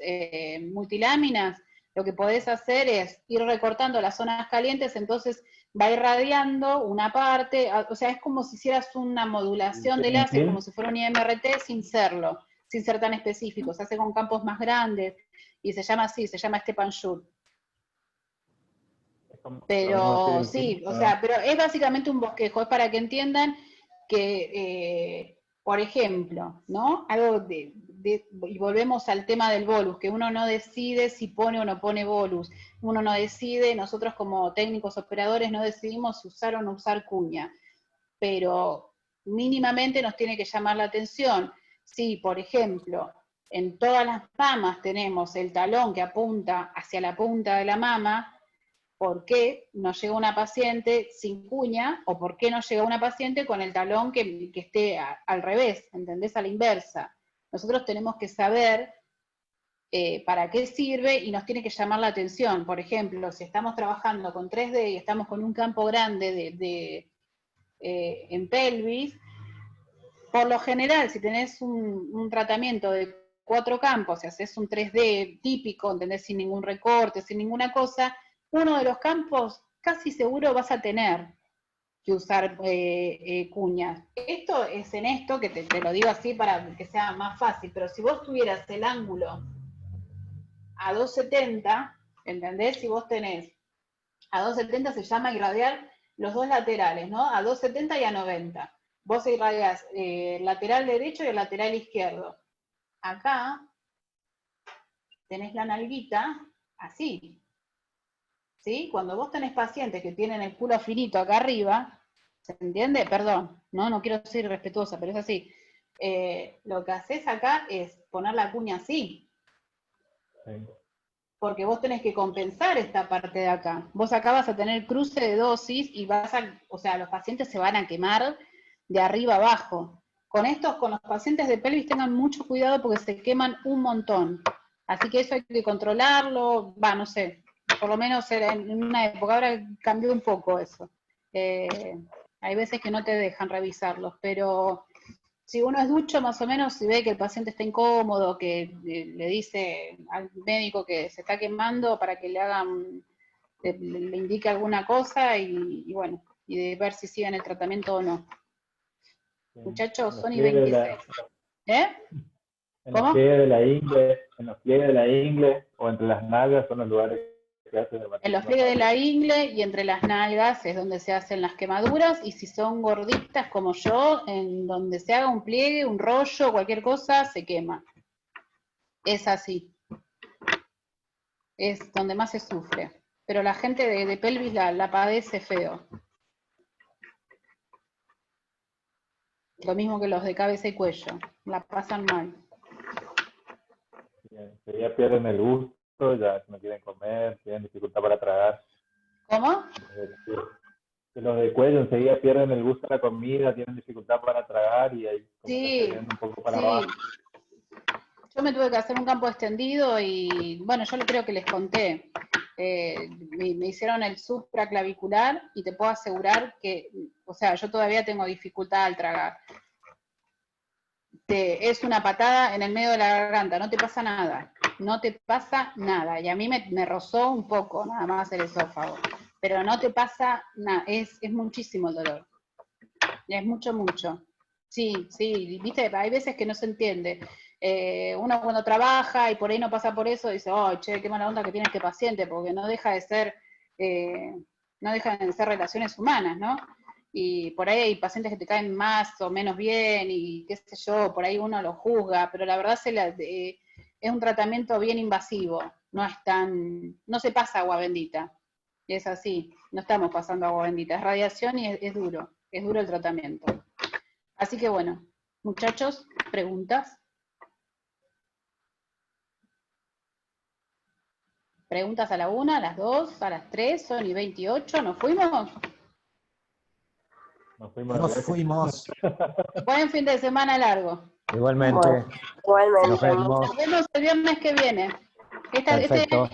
multiláminas, lo que podés hacer es ir recortando las zonas calientes, entonces va irradiando una parte, o sea, es como si hicieras una modulación de láser, como si fuera un IMRT sin serlo, sin ser tan específico, se hace con campos más grandes, y se llama así, se llama step and shoot. Pero sí, o sea, pero es básicamente un bosquejo, es para que entiendan que, por ejemplo, ¿no? Algo y volvemos al tema del bolus, que uno no decide si pone o no pone bolus, uno no decide, nosotros como técnicos operadores no decidimos si usar o no usar cuña, pero mínimamente nos tiene que llamar la atención si, por ejemplo, en todas las mamas tenemos el talón que apunta hacia la punta de la mama, ¿por qué no llega una paciente sin cuña? ¿O por qué no llega una paciente con el talón que esté al revés? ¿Entendés? A la inversa. Nosotros tenemos que saber para qué sirve y nos tiene que llamar la atención. Por ejemplo, si estamos trabajando con 3D y estamos con un campo grande en pelvis, por lo general, si tenés un tratamiento de 4 campos, si haces un 3D típico, ¿entendés? Sin ningún recorte, sin ninguna cosa, uno de los campos casi seguro vas a tener que usar cuñas. Esto es en esto, que te lo digo así para que sea más fácil, pero si vos tuvieras el ángulo a 270, ¿entendés? Si vos tenés a 270 se llama irradiar los dos laterales, ¿no? A 270 y a 90. vos irradiás el lateral derecho y el lateral izquierdo. Acá tenés la nalguita así, ¿sí? Cuando vos tenés pacientes que tienen el culo finito acá arriba, ¿se entiende? Perdón, no quiero ser irrespetuosa, pero es así. Lo que haces acá es poner la cuña así. Sí. Porque vos tenés que compensar esta parte de acá. Vos acá vas a tener cruce de dosis y o sea, los pacientes se van a quemar de arriba abajo. Con los pacientes de pelvis tengan mucho cuidado porque se queman un montón. Así que eso hay que controlarlo, no sé, por lo menos en una época, ahora cambió un poco eso. Hay veces que no te dejan revisarlos, pero si uno es ducho, más o menos, si ve que el paciente está incómodo, que le dice al médico que se está quemando para que le hagan, le indique alguna cosa y bueno, y de ver si siguen el tratamiento o no. Bien. Muchachos, En los son y pliegues 26. ¿Eh? En ¿Cómo? los pliegues de la ingle o entre las nalgas son los lugares que hacen En los pliegues de la ingle y entre las nalgas es donde se hacen las quemaduras, y si son gorditas como yo, en donde se haga un pliegue, un rollo, cualquier cosa, se quema. Es así. Es donde más se sufre. Pero la gente de pelvis la padece feo. Lo mismo que los de cabeza y cuello. La pasan mal. Ya pierden el gusto, ya no quieren comer, tienen dificultad para tragar. ¿Cómo? Los de cuello enseguida pierden el gusto de la comida, tienen dificultad para tragar y ahí como que se vienen un poco para abajo. Yo me tuve que hacer un campo extendido y, bueno, yo creo que les conté. Me hicieron el supraclavicular y te puedo asegurar que, o sea, yo todavía tengo dificultad al tragar. Es una patada en el medio de la garganta, no te pasa nada. No te pasa nada. Y a mí me rozó un poco, nada más el esófago. Pero no te pasa nada, es muchísimo el dolor. Es mucho. Sí, viste, hay veces que no se entiende. Uno cuando trabaja y por ahí no pasa por eso, dice, oh, che, qué mala onda que tiene este paciente, porque no deja de ser relaciones humanas, ¿no? Y por ahí hay pacientes que te caen más o menos bien y qué sé yo, por ahí uno lo juzga, pero la verdad es un tratamiento bien invasivo, no se pasa agua bendita, es así, no estamos pasando agua bendita, es radiación y es duro el tratamiento. Así que bueno, muchachos, preguntas. Preguntas a la 1, a las 2, a las 3, son y 28, ¿nos fuimos? Nos fuimos. Buen fin de semana largo. Igualmente. Igualmente. Nos vemos. Nos vemos el viernes que viene. Perfecto.